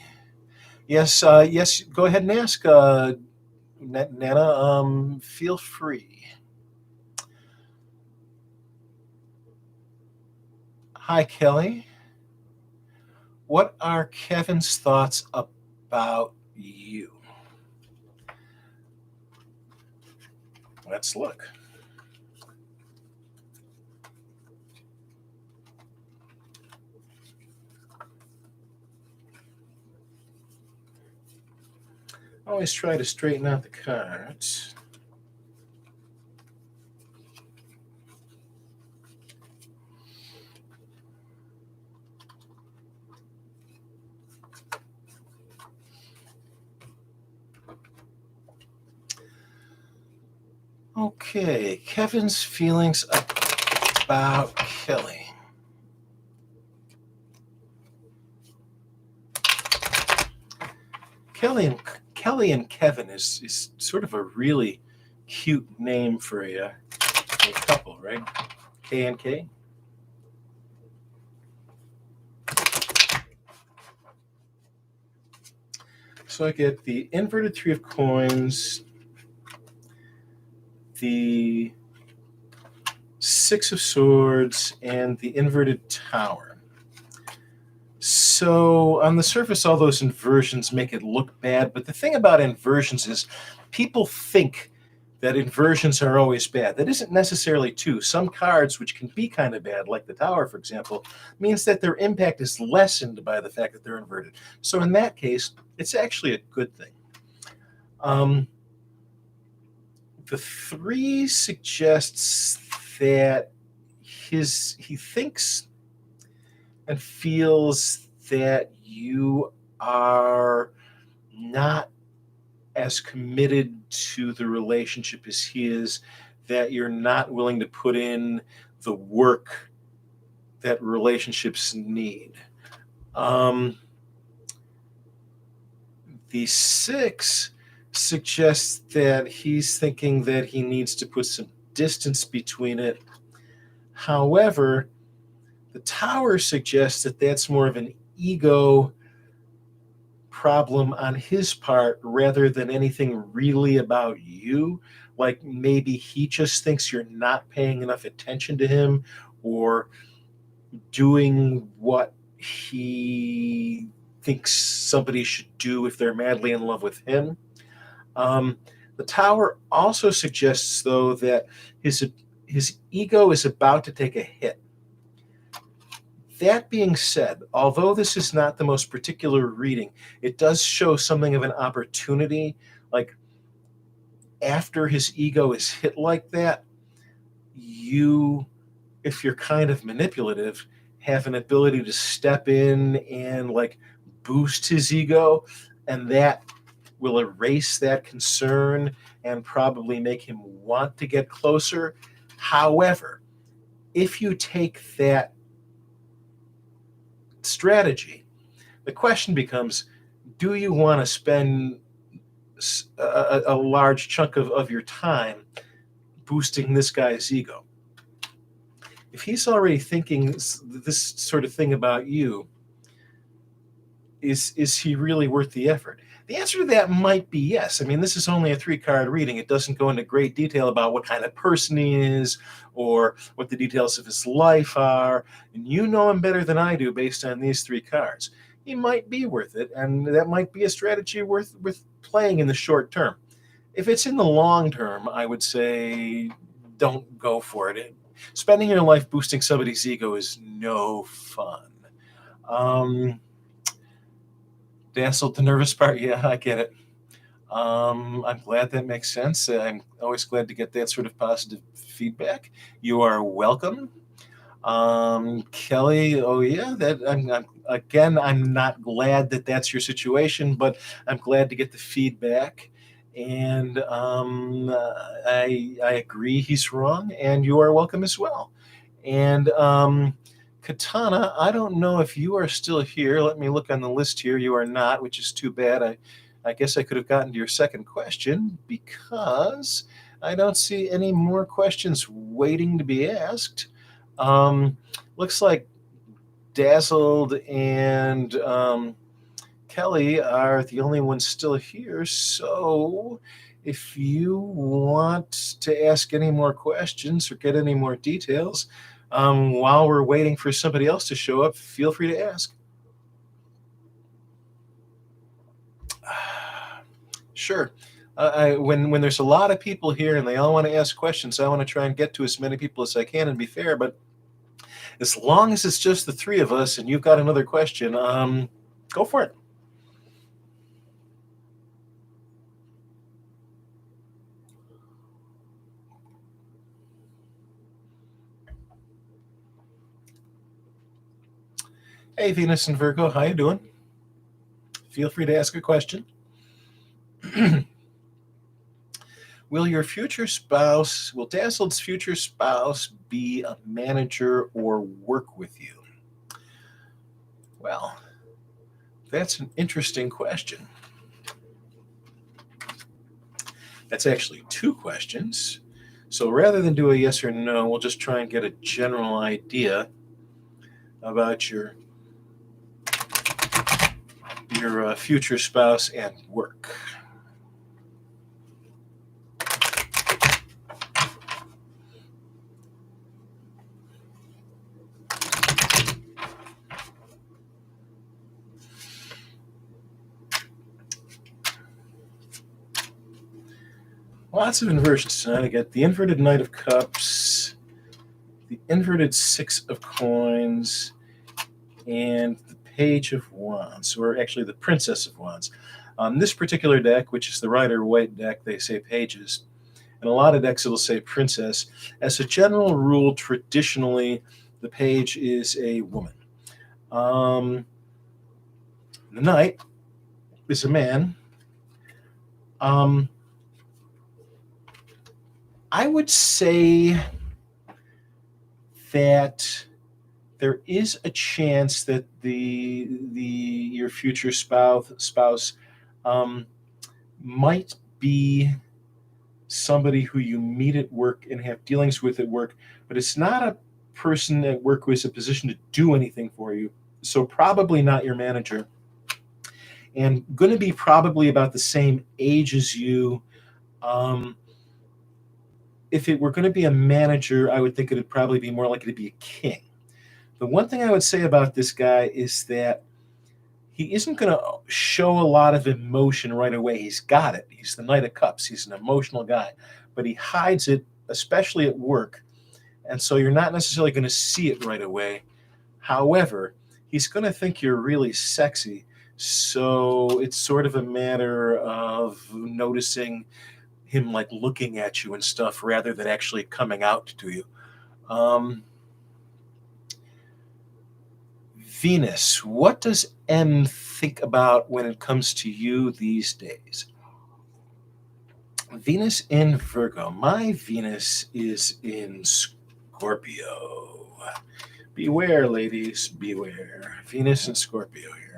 Yes, yes. Go ahead and ask, Nana. Feel free. Hi, Kelly. What are Kevin's thoughts about you? Let's look. Always try to straighten out the cards. Okay, Kevin's feelings about Kelly. Kelly and Kevin is sort of a really cute name for a couple, right? K and K. So I get the inverted three of coins, the six of swords, and the inverted tower. So on the surface, all those inversions make it look bad, but the thing about inversions is people think that inversions are always bad. That isn't necessarily true. Some cards, which can be kind of bad, like the tower, for example, means that their impact is lessened by the fact that they're inverted. So in that case, it's actually a good thing. The three suggests that he thinks and feels that you are not as committed to the relationship as he is, that you're not willing to put in the work that relationships need. The six suggests that he's thinking that he needs to put some distance between it. However, the tower suggests that that's more of an ego problem on his part rather than anything really about you. Like maybe he just thinks you're not paying enough attention to him or doing what he thinks somebody should do if they're madly in love with him. The tower also suggests, though, that his ego is about to take a hit. That being said, although this is not the most particular reading, it does show something of an opportunity. Like after his ego is hit like that, you, if you're kind of manipulative, have an ability to step in and like boost his ego, and that will erase that concern and probably make him want to get closer. However, if you take that strategy, the question becomes, do you want to spend a large chunk of your time boosting this guy's ego? If he's already thinking this sort of thing about you, is he really worth the effort? The answer to that might be yes. I mean, this is only a 3-card reading. It doesn't go into great detail about what kind of person he is or what the details of his life are. And you know him better than I do based on these 3 cards. He might be worth it, and that might be a strategy worth playing in the short term. If it's in the long term, I would say don't go for it. Spending your life boosting somebody's ego is no fun. Dazzled, the nervous part, yeah, I get it. I'm glad that makes sense. I'm always glad to get that sort of positive feedback. You are welcome. Kelly, oh yeah, that I'm not glad that that's your situation, but I'm glad to get the feedback. And I agree he's wrong, and you are welcome as well. And Katana, I don't know if you are still here. Let me look on the list here. You are not, which is too bad. I guess I could have gotten to your second question because I don't see any more questions waiting to be asked. Looks like Dazzled and Kelly are the only ones still here. So if you want to ask any more questions or get any more details, while we're waiting for somebody else to show up, feel free to ask. Sure. When there's a lot of people here and they all want to ask questions, I want to try and get to as many people as I can and be fair. But as long as it's just the 3 of us and you've got another question, go for it. Hey, Venus and Virgo, how you doing? Feel free to ask a question. Will Dazzled's future spouse be a manager or work with you? Well, that's an interesting question. That's actually two questions. So rather than do a yes or no, we'll just try and get a general idea about your future spouse and work. Lots of inversions tonight. I got the inverted Knight of Cups, the inverted Six of Coins, and the Page of Wands, or actually the Princess of Wands. On this particular deck, which is the Rider-Waite deck, they say pages. In a lot of decks, it'll say princess. As a general rule, traditionally, the page is a woman. The knight is a man. I would say that there is a chance that your future spouse might be somebody who you meet at work and have dealings with at work, but it's not a person at work who is in a position to do anything for you. So probably not your manager, and going to be probably about the same age as you. If it were going to be a manager, I would think it'd probably be more likely to be a king. The one thing I would say about this guy is that he isn't going to show a lot of emotion right away. He's got it. He's the Knight of Cups. He's an emotional guy, but he hides it, especially at work. And so you're not necessarily going to see it right away. However, he's going to think you're really sexy. So it's sort of a matter of noticing him like looking at you and stuff rather than actually coming out to you. Venus, what does M think about when it comes to you these days? Venus in Virgo. My Venus is in Scorpio. Beware, ladies, beware. Venus in Scorpio here.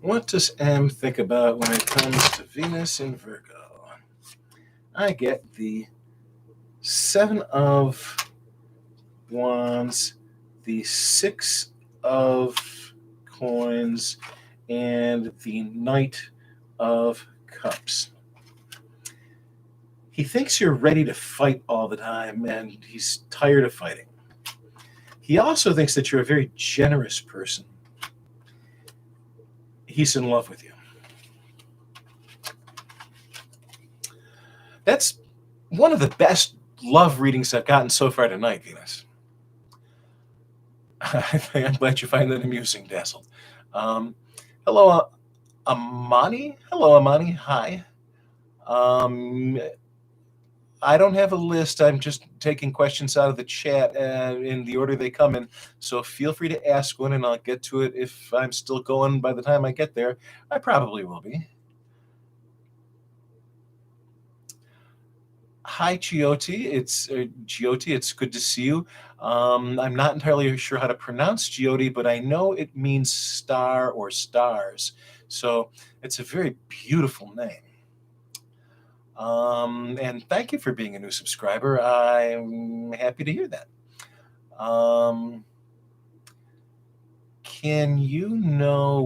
What does M think about when it comes to Venus in Virgo? I get the Seven of Wands, the Six of Coins, and the Knight of Cups. He thinks you're ready to fight all the time, and he's tired of fighting. He also thinks that you're a very generous person. He's in love with you. That's one of the best love readings I've gotten so far tonight, Venus. I'm glad you find that amusing, Dazzled. Hello, Amani. Hello, Amani. Hi. I don't have a list. I'm just taking questions out of the chat in the order they come in. So feel free to ask one, and I'll get to it if I'm still going by the time I get there. I probably will be. Hi, Giotti. It's Giotti. It's good to see you. I'm not entirely sure how to pronounce Giotti, but I know it means star or stars. So it's a very beautiful name. And thank you for being a new subscriber. I'm happy to hear that.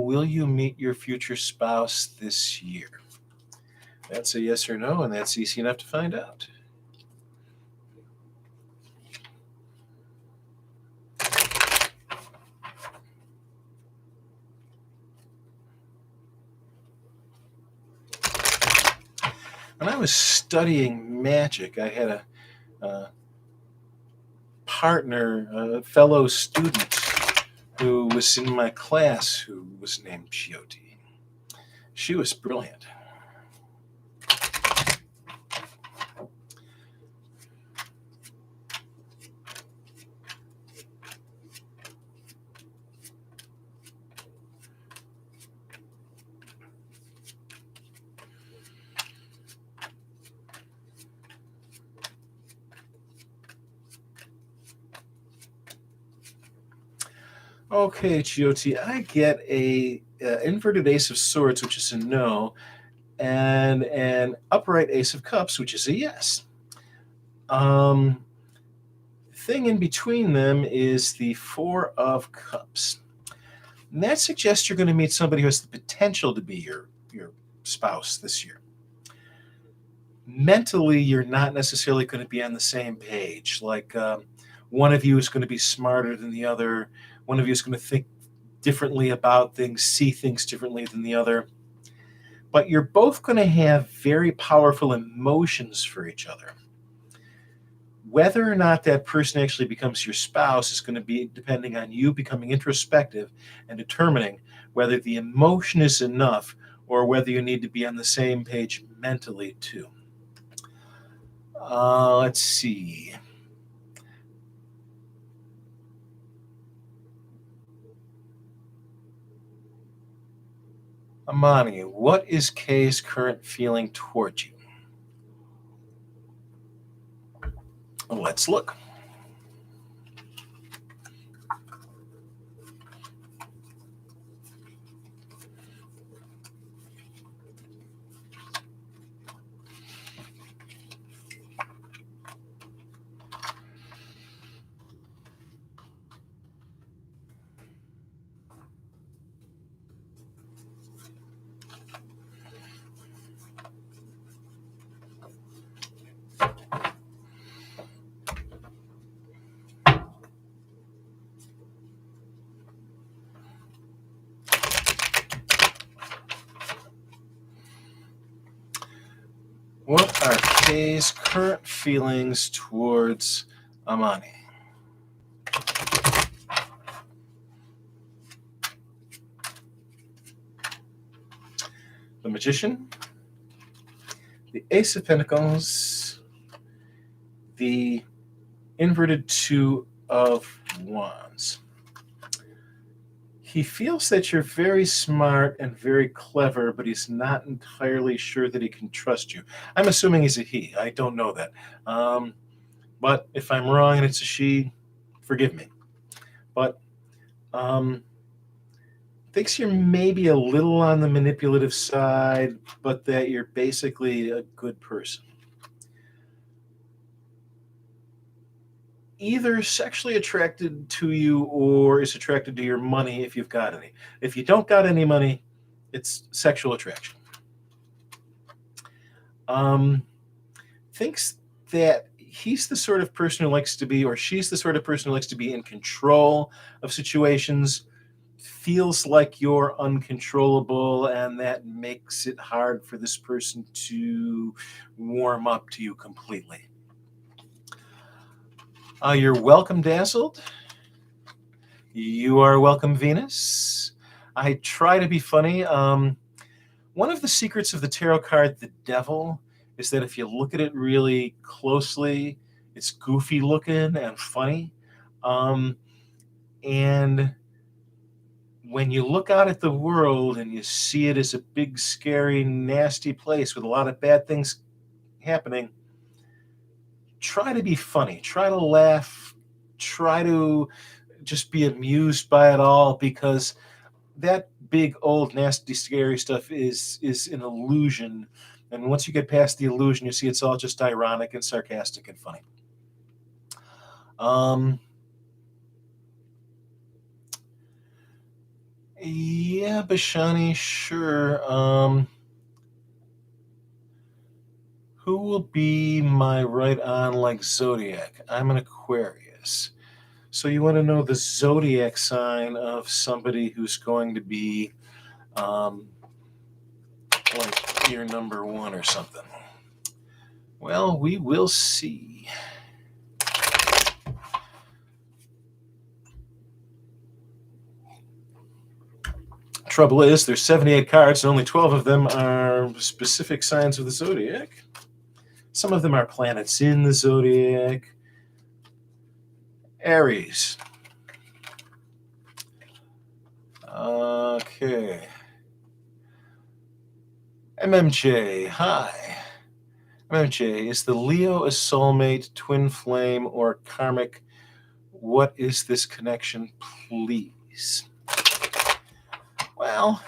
Will you meet your future spouse this year? That's a yes or no, and that's easy enough to find out. When I was studying magic, I had a partner, a fellow student, who was in my class who was named Chioti. She was brilliant. Okay, Chioti, I get a inverted ace of swords, which is a no, and an upright ace of cups, which is a yes. Thing in between them is the four of cups. And that suggests you're going to meet somebody who has the potential to be your spouse this year. Mentally, you're not necessarily going to be on the same page. Like one of you is going to be smarter than the other. One of you is going to think differently about things, see things differently than the other. But you're both going to have very powerful emotions for each other. Whether or not that person actually becomes your spouse is going to be depending on you becoming introspective and determining whether the emotion is enough or whether you need to be on the same page mentally too. Let's see. Amani, what is Kay's current feeling towards you? Let's look. What are Kay's current feelings towards Amani? The Magician, the Ace of Pentacles, the inverted Two of Wands. He feels that you're very smart and very clever, but he's not entirely sure that he can trust you. I'm assuming he's a he. I don't know that. But if I'm wrong and it's a she, forgive me. But thinks you're maybe a little on the manipulative side, but that you're basically a good person. Either sexually attracted to you or is attracted to your money if you've got any. If you don't got any money, it's sexual attraction. Thinks that he's the sort of person who likes to be, or she's the sort of person who likes to be in control of situations, feels like you're uncontrollable, and that makes it hard for this person to warm up to you completely. You're welcome, Dazzled. You are welcome, Venus. I try to be funny. One of the secrets of the tarot card, the Devil, is that if you look at it really closely, it's goofy looking and funny. And when you look out at the world and you see it as a big, scary, nasty place with a lot of bad things happening, try to be funny, try to laugh, try to just be amused by it all, because that big, old, nasty, scary stuff is an illusion. And once you get past the illusion, you see it's all just ironic and sarcastic and funny. Yeah, Bashani, sure. Who will be my right on like zodiac? I'm an Aquarius. So you want to know the zodiac sign of somebody who's going to be like your number one or something. Well, we will see. Trouble is, there's 78 cards, and only 12 of them are specific signs of the zodiac. Some of them are planets in the zodiac. Aries. Okay. MMJ, hi. MMJ, is the Leo a soulmate, twin flame, or karmic? What is this connection, please? Well,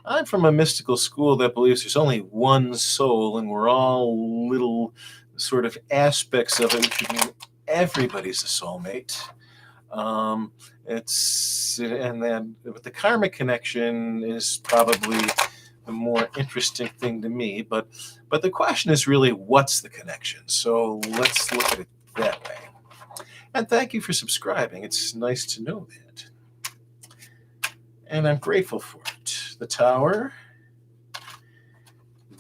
I'm from a mystical school that believes there's only one soul, and we're all little sort of aspects of it, which would mean everybody's a soulmate. But the karmic connection is probably the more interesting thing to me. But the question is really, what's the connection? So let's look at it that way. And thank you for subscribing. It's nice to know that. And I'm grateful for it. The Tower,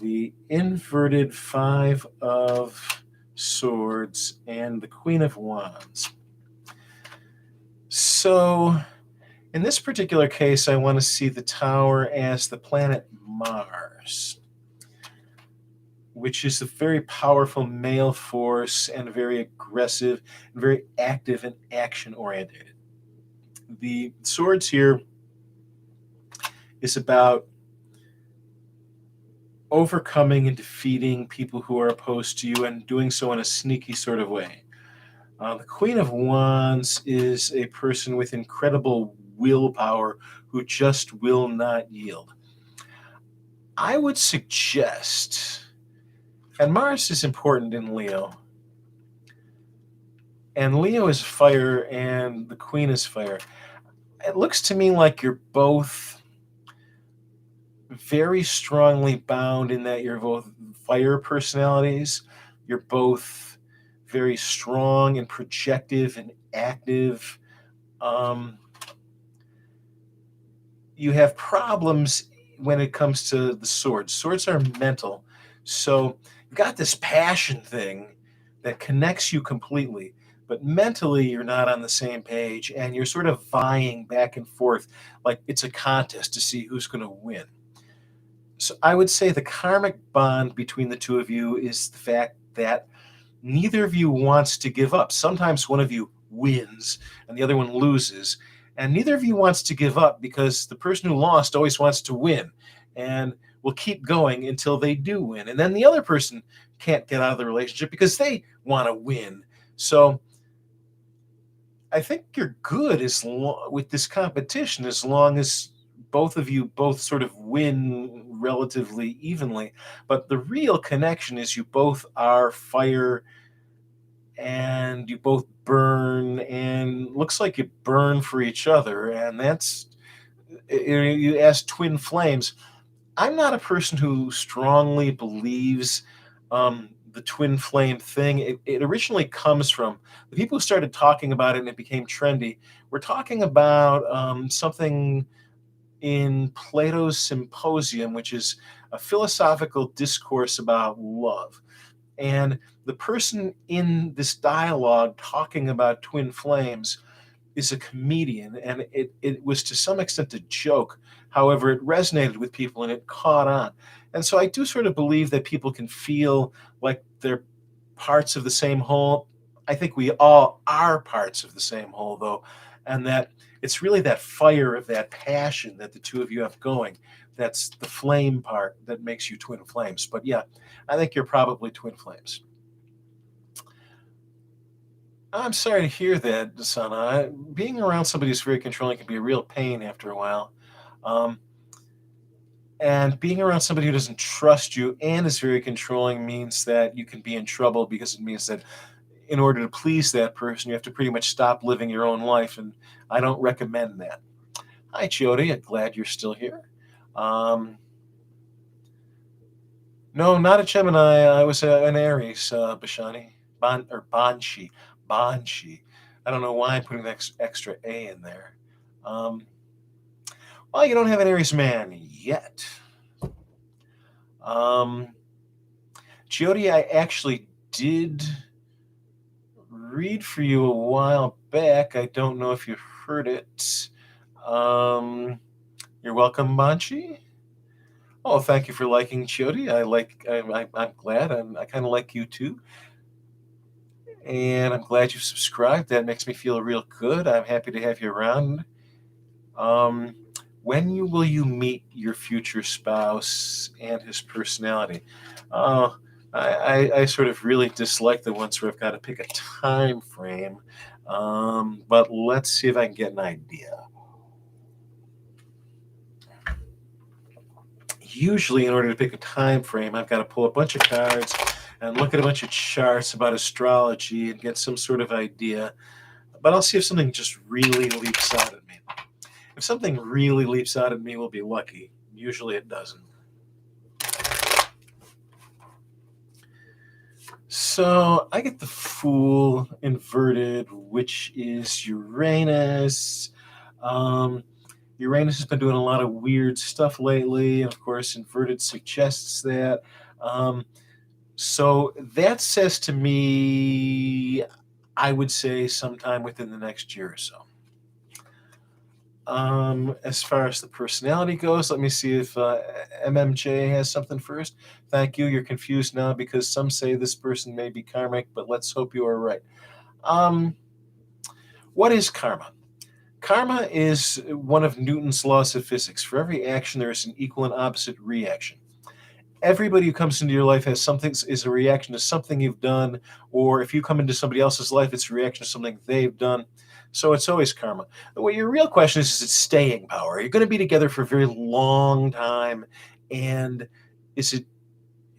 the inverted Five of Swords, and the Queen of Wands. So in this particular case, I want to see the Tower as the planet Mars, which is a very powerful male force and very aggressive, and very active and action-oriented. The swords here is about overcoming and defeating people who are opposed to you and doing so in a sneaky sort of way. The Queen of Wands is a person with incredible willpower who just will not yield. I would suggest, and Mars is important in Leo, and Leo is fire and the Queen is fire. It looks to me like you're both very strongly bound in that you're both fire personalities. You're both very strong and projective and active. You have problems when it comes to the swords. Swords are mental. So you've got this passion thing that connects you completely, but mentally you're not on the same page, and you're sort of vying back and forth like it's a contest to see who's going to win. So I would say the karmic bond between the two of you is the fact that neither of you wants to give up. Sometimes one of you wins and the other one loses, and neither of you wants to give up because the person who lost always wants to win and will keep going until they do win. And then the other person can't get out of the relationship because they want to win. So I think you're good with this competition as long as both of you both sort of win relatively evenly. But the real connection is you both are fire and you both burn, and looks like you burn for each other. And that's, you asked twin flames. I'm not a person who strongly believes the twin flame thing. It originally comes from the people who started talking about it and it became trendy. We're talking about something in Plato's Symposium, which is a philosophical discourse about love. And the person in this dialogue talking about twin flames is a comedian, and it was to some extent a joke. However, it resonated with people and it caught on. And so I do sort of believe that people can feel like they're parts of the same whole. I think we all are parts of the same whole, though, and that it's really that fire of that passion that the two of you have going. That's the flame part that makes you twin flames. But yeah, I think you're probably twin flames. I'm sorry to hear that, Sana. Being around somebody who's very controlling can be a real pain after a while. And being around somebody who doesn't trust you and is very controlling means that you can be in trouble, because it means that in order to please that person, you have to pretty much stop living your own life, and I don't recommend that. Hi, Jody. I'm glad you're still here. No, not a Gemini. I was an Aries, Bashani. Banshee. Banshee. I don't know why I'm putting that extra A in there. Well, you don't have an Aries man yet. Jody, I actually did read for you a while back. I don't know if you heard it. You're welcome, Manchi. Oh, thank you for liking Chody. I'm glad. I kind of like you too. And I'm glad you subscribed. That makes me feel real good. I'm happy to have you around. Um, will you meet your future spouse and his personality? Uh, I sort of really dislike the ones where I've got to pick a time frame. But let's see if I can get an idea. Usually, in order to pick a time frame, I've got to pull a bunch of cards and look at a bunch of charts about astrology and get some sort of idea. But I'll see if something just really leaps out at me. If something really leaps out at me, we'll be lucky. Usually it doesn't. So I get the Fool inverted, which is Uranus. Uranus has been doing a lot of weird stuff lately. Of course, inverted suggests that. So that says to me, I would say sometime within the next year or so. As far as the personality goes, let me see if MMJ has something first. Thank you. You're confused now because some say this person may be karmic, but let's hope you are right. What is karma? Karma is one of Newton's laws of physics. For every action, there is an equal and opposite reaction. Everybody who comes into your life is a reaction to something you've done, or if you come into somebody else's life, it's a reaction to something they've done. So it's always karma. What your real question is it staying power? You're going to be together for a very long time, and is it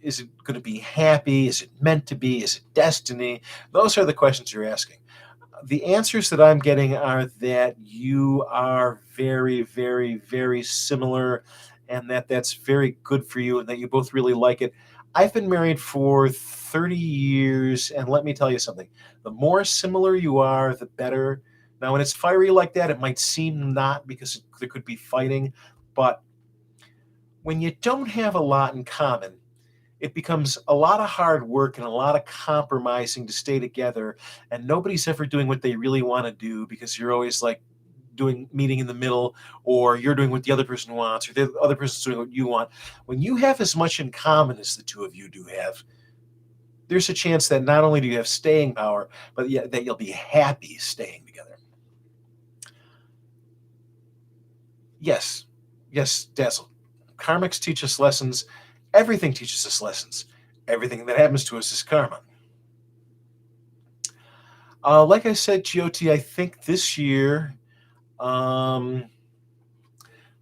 going to be happy? Is it meant to be? Is it destiny? Those are the questions you're asking. The answers that I'm getting are that you are very, very, very similar, and that's very good for you, and that you both really like it. I've been married for 30 years, and let me tell you something. The more similar you are, the better. Now, when it's fiery like that, it might seem not because there could be fighting, but when you don't have a lot in common, it becomes a lot of hard work and a lot of compromising to stay together, and nobody's ever doing what they really want to do because you're always like meeting in the middle, or you're doing what the other person wants, or the other person's doing what you want. When you have as much in common as the two of you do have, there's a chance that not only do you have staying power, but that you'll be happy staying together. Yes, Dazzle. Karmics teach us lessons. Everything teaches us lessons. Everything that happens to us is karma. Like I said, GOT, I think this year,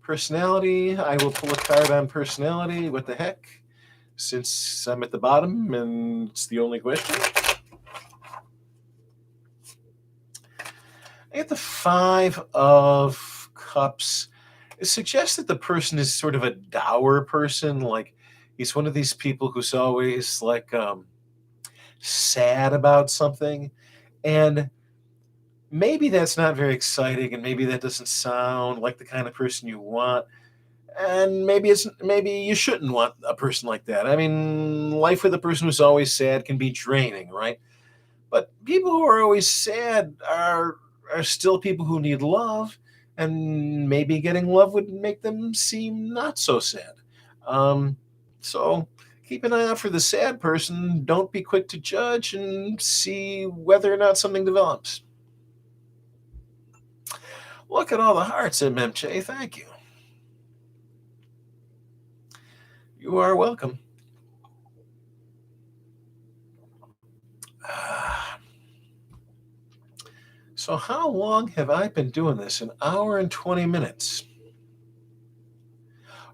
personality, I will pull a card on personality. What the heck? Since I'm at the bottom and it's the only question. I get the Five of Cups. It suggests that the person is sort of a dour person. Like he's one of these people who's always like sad about something. And maybe that's not very exciting, and maybe that doesn't sound like the kind of person you want. And maybe you shouldn't want a person like that. I mean, life with a person who's always sad can be draining, right? But people who are always sad are still people who need love, and maybe getting love would make them seem not so sad. So keep an eye out for the sad person. Don't be quick to judge, and see whether or not something develops. Look at all the hearts, MMJ. Thank you. You are welcome. So how long have I been doing this? An hour and 20 minutes.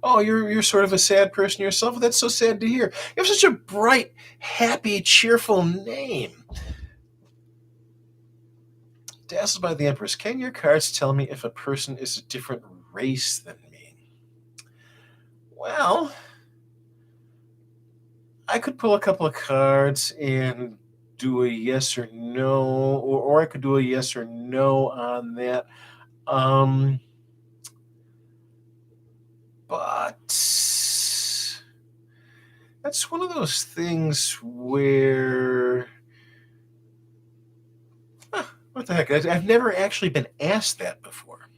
Oh, you're sort of a sad person yourself? That's so sad to hear. You have such a bright, happy, cheerful name. Dazzled by the Empress. Can your cards tell me if a person is a different race than me? Well, I could pull a couple of cards and do a yes or no, or I could do a yes or no on that. But that's one of those things where, what the heck? I've never actually been asked that before.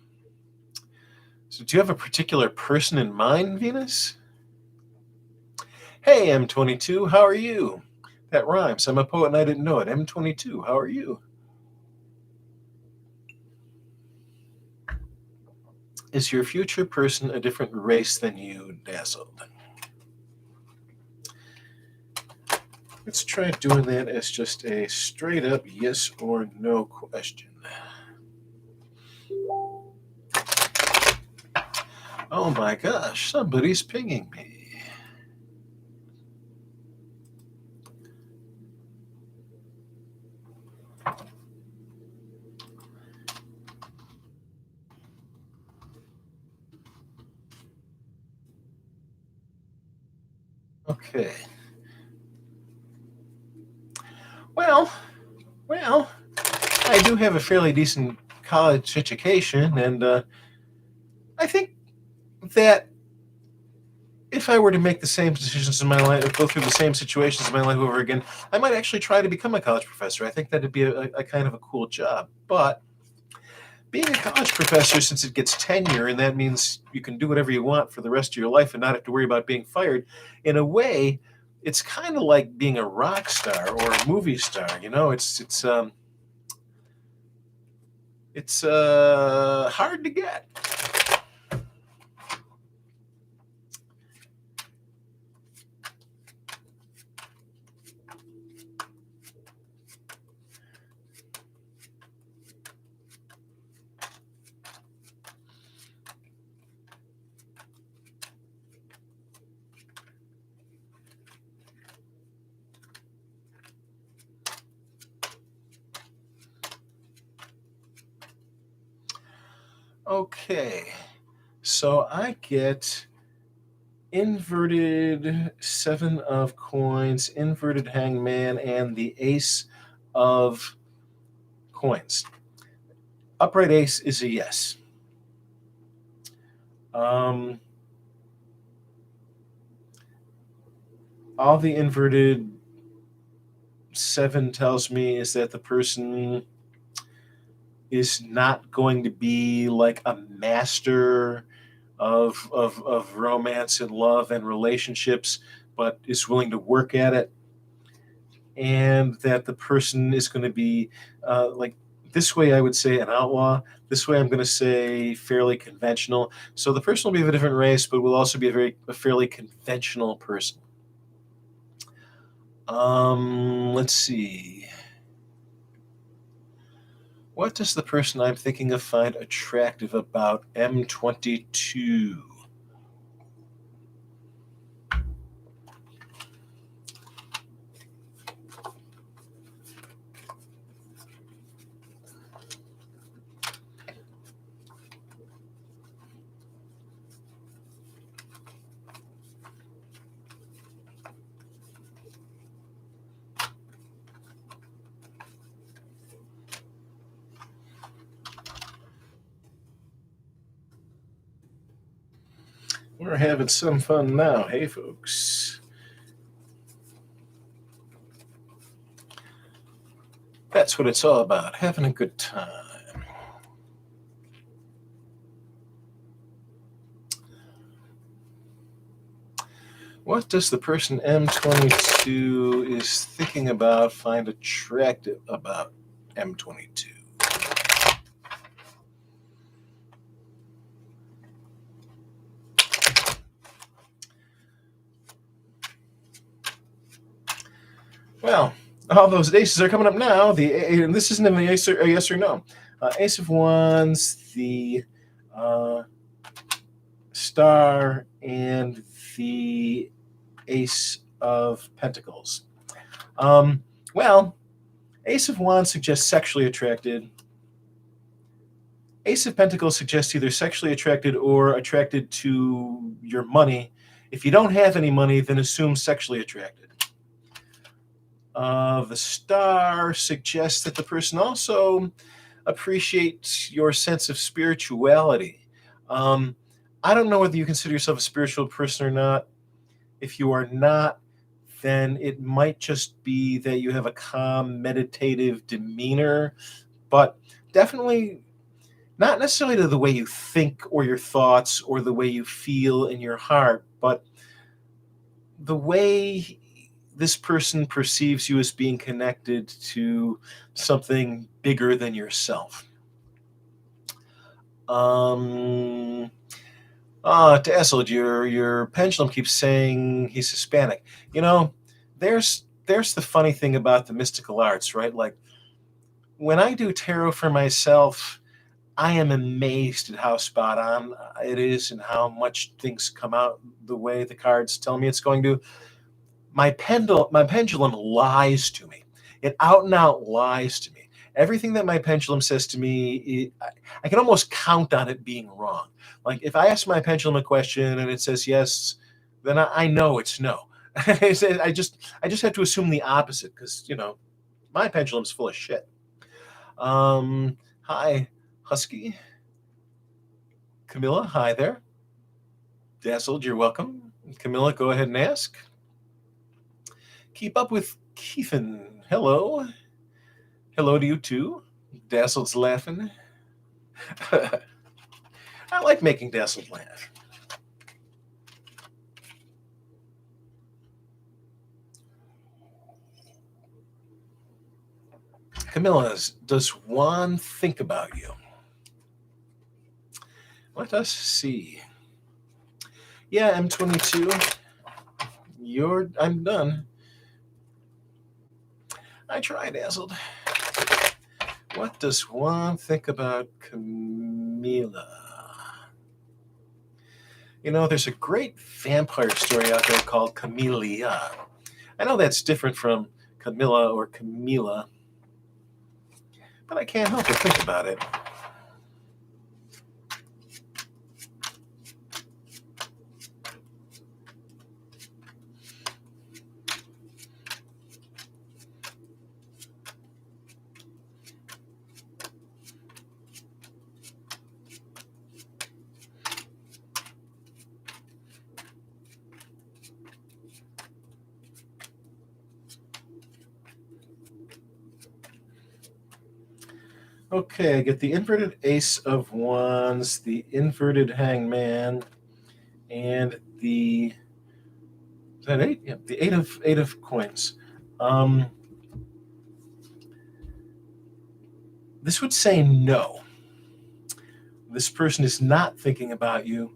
So do you have a particular person in mind, Venus? Hey, M22, how are you? That rhymes. I'm a poet and I didn't know it. M22, how are you? Is your future person a different race than you, Dazzled? Let's try doing that as just a straight up yes or no question. Oh my gosh, somebody's pinging me. Okay. Well, I do have a fairly decent college education, and I think that if I were to make the same decisions in my life, go through the same situations in my life over again, I might actually try to become a college professor. I think that'd be a kind of a cool job. But being a college professor, since it gets tenure, and that means you can do whatever you want for the rest of your life and not have to worry about being fired, in a way, it's kind of like being a rock star or a movie star. You know, it's hard to get. Okay, so I get inverted seven of coins, inverted hangman, and the ace of coins. Upright ace is a yes. All the inverted seven tells me is that the person is not going to be like a master of romance and love and relationships, but is willing to work at it, and that the person is going to be like this way. I would say an outlaw. This way, I'm going to say fairly conventional. So the person will be of a different race, but will also be a fairly conventional person. Let's see. What does the person I'm thinking of find attractive about M22? We're having some fun now, hey folks. That's what it's all about, having a good time. What does the person M22 is thinking about find attractive about M22? Well, all those aces are coming up now. And this isn't a yes or no. Ace of Wands, the Star, and the Ace of Pentacles. Well, Ace of Wands suggests sexually attracted. Ace of Pentacles suggests either sexually attracted or attracted to your money. If you don't have any money, then assume sexually attracted. The Star suggests that the person also appreciates your sense of spirituality. I don't know whether you consider yourself a spiritual person or not. If you are not, then it might just be that you have a calm, meditative demeanor. But definitely not necessarily to the way you think or your thoughts or the way you feel in your heart, but the way this person perceives you as being connected to something bigger than yourself. Dazzled, your pendulum keeps saying he's Hispanic. You know, there's the funny thing about the mystical arts, right? Like when I do tarot for myself, I am amazed at how spot on it is and how much things come out the way the cards tell me it's going to. My pendulum lies to me. It out and out lies to me. Everything that my pendulum says to me, I can almost count on it being wrong. Like if I ask my pendulum a question and it says yes, then I know it's no. I just have to assume the opposite because my pendulum's full of shit. Hi, Husky. Camilla, hi there. Dazzled, you're welcome. Camilla, go ahead and ask. Keep up with Keithan. Hello. Hello to you too. Dazzled's laughing. I like making Dazzled laugh. Camilla, does Juan think about you? Let us see. Yeah, M22. I'm done. I tried, Dazzled. What does Juan think about Camila? There's a great vampire story out there called Camellia. I know that's different from Camilla or Camila, but I can't help but think about it. Okay, I get the inverted Ace of Wands, the inverted Hangman, and is that 8? Yeah, the eight of coins. This would say no. This person is not thinking about you.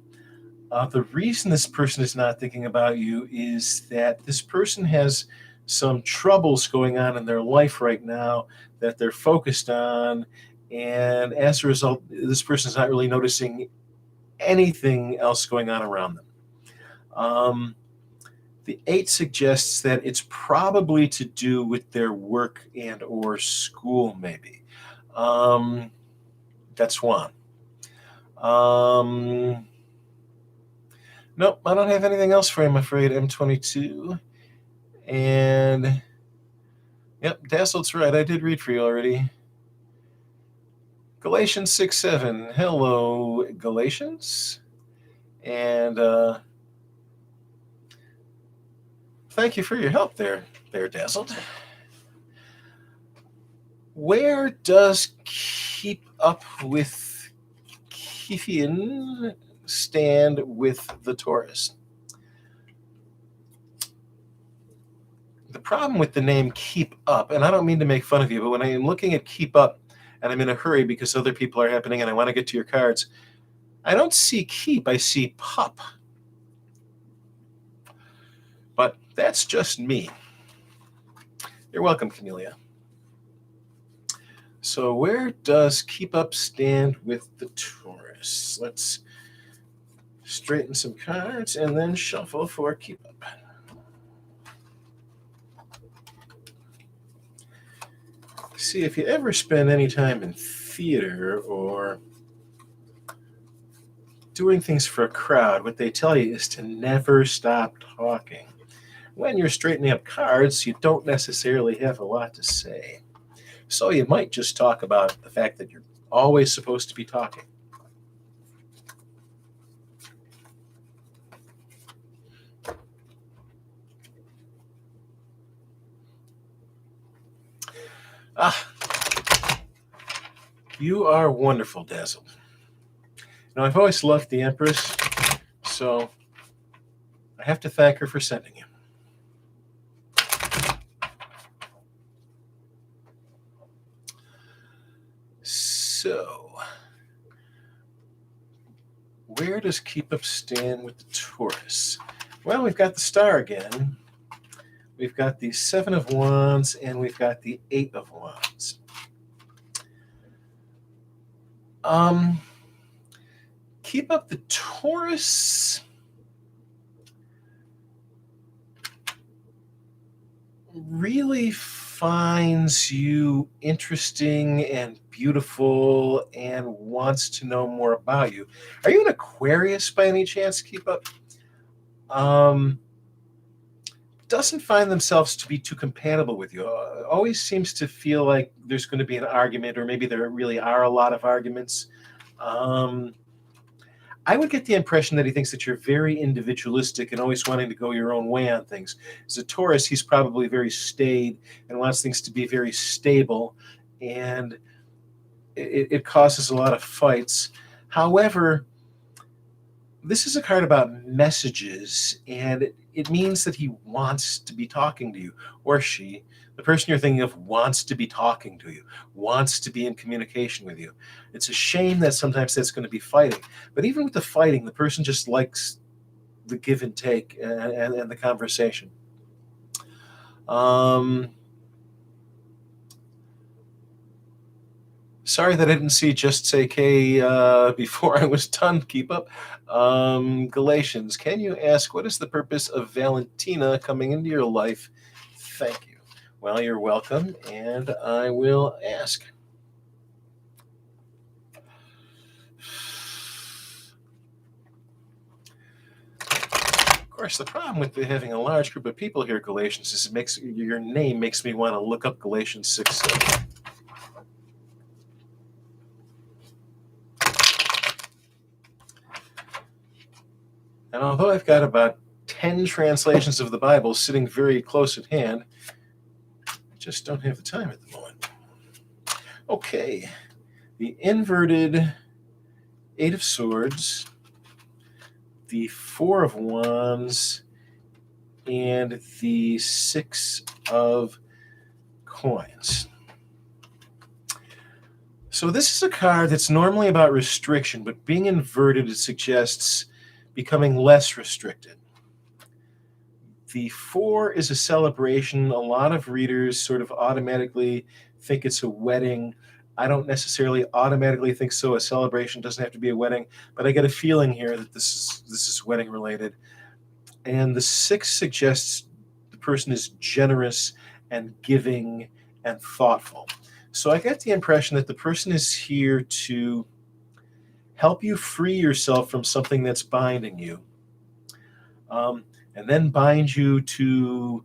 The reason this person is not thinking about you is that this person has some troubles going on in their life right now that they're focused on, and as a result, this person is not really noticing anything else going on around them. The 8 suggests that it's probably to do with their work and or school, maybe. That's one. Nope, I don't have anything else for you, I'm afraid, M22. And, yep, Dazzled's right. I did read for you already. Galatians 6:7. Hello, Galatians. And thank you for your help there, Dazzled. Where does keep up with Kefian stand with the Taurus? The problem with the name Keep Up, and I don't mean to make fun of you, but when I am looking at Keep Up and I'm in a hurry because other people are happening and I want to get to your cards, I don't see keep, I see pup. But that's just me. You're welcome, Camellia. So where does Keep Up stand with the Taurus? Let's straighten some cards and then shuffle for Keep Up. See, if you ever spend any time in theater or doing things for a crowd, what they tell you is to never stop talking. When you're straightening up cards, you don't necessarily have a lot to say. So you might just talk about the fact that you're always supposed to be talking. You are wonderful, Dazzled. Now, I've always loved the Empress, so I have to thank her for sending you. So, where does Keep Up stand with the Taurus? Well, we've got the Star again. We've got the Seven of Wands, and we've got the Eight of Wands. Keep Up the Taurus really finds you interesting and beautiful and wants to know more about you. Are you an Aquarius by any chance, Keep Up? Doesn't find themselves to be too compatible with you. Always seems to feel like there's going to be an argument, or maybe there really are a lot of arguments. I would get the impression that he thinks that you're very individualistic and always wanting to go your own way on things. As a Taurus, he's probably very staid and wants things to be very stable, and it causes a lot of fights. However, this is a card about messages, and it means that he wants to be talking to you, or she, the person you're thinking of, wants to be talking to you, wants to be in communication with you. It's a shame that sometimes that's going to be fighting. But even with the fighting, the person just likes the give and take and the conversation. Sorry that I didn't see Just Say K before I was done. Keep Up. Galatians, can you ask, what is the purpose of Valentina coming into your life? Thank you. Well, you're welcome, and I will ask. Of course, the problem with having a large group of people here, Galatians, is your name makes me want to look up Galatians 6:7. And although I've got about 10 translations of the Bible sitting very close at hand, I just don't have the time at the moment. Okay, the inverted Eight of Swords, the Four of Wands, and the Six of Coins. So this is a card that's normally about restriction, but being inverted, it suggests becoming less restricted. The Four is a celebration. A lot of readers sort of automatically think it's a wedding. I don't necessarily automatically think so. A celebration doesn't have to be a wedding, but I get a feeling here that this is wedding related. And the Six suggests the person is generous and giving and thoughtful. So I get the impression that the person is here to help you free yourself from something that's binding you, and then bind you to,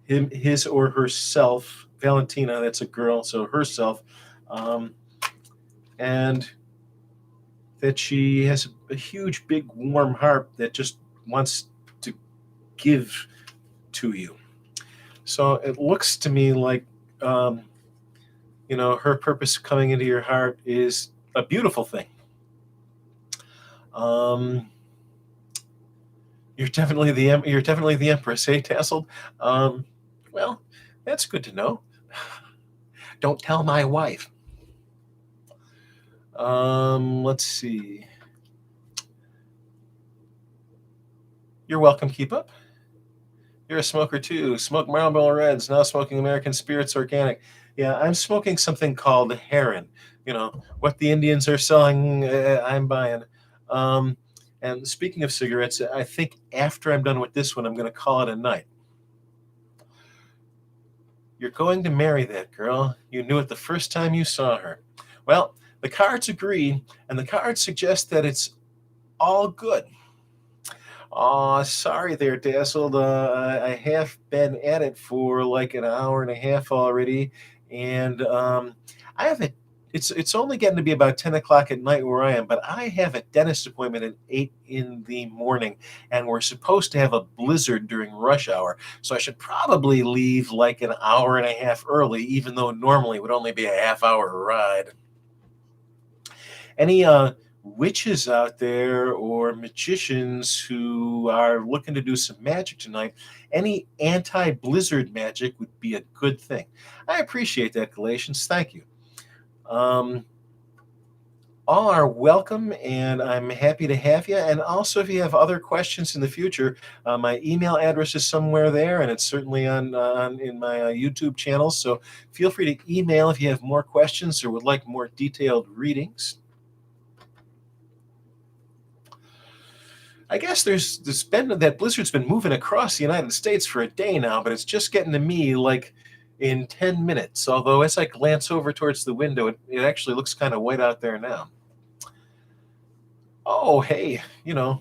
his or herself. Valentina, that's a girl, so herself, and that she has a huge, big, warm heart that just wants to give to you. So it looks to me like, her purpose coming into your heart is a beautiful thing. You're definitely the Empress, eh, Tasseled? Well, that's good to know. Don't tell my wife. Let's see. You're welcome. Keep Up. You're a smoker too. Smoke Marlboro Reds. Now smoking American Spirits Organic. Yeah, I'm smoking something called Heron. What the Indians are selling, I'm buying. And speaking of cigarettes, I think after I'm done with this one, I'm going to call it a night. You're going to marry that girl. You knew it the first time you saw her. Well, the cards agree, and the cards suggest that it's all good. Oh, sorry there, Dazzled. I have been at it for like an hour and a half already, and I have It's only getting to be about 10 o'clock at night where I am, but I have a dentist appointment at 8 in the morning, and we're supposed to have a blizzard during rush hour. So I should probably leave like an hour and a half early, even though normally it would only be a half-hour ride. Any witches out there or magicians who are looking to do some magic tonight, any anti-blizzard magic would be a good thing. I appreciate that, Galatians. Thank you. Um, all are welcome, and I'm happy to have you. And also, if you have other questions in the future, my email address is somewhere there, and it's certainly on in my YouTube channel. So feel free to email if you have more questions or would like more detailed readings. I guess there's been that blizzard's been moving across the United States for a day now, but it's just getting to me like in 10 minutes. Although as I glance over towards the window, it actually looks kind of white out there now. Oh, hey,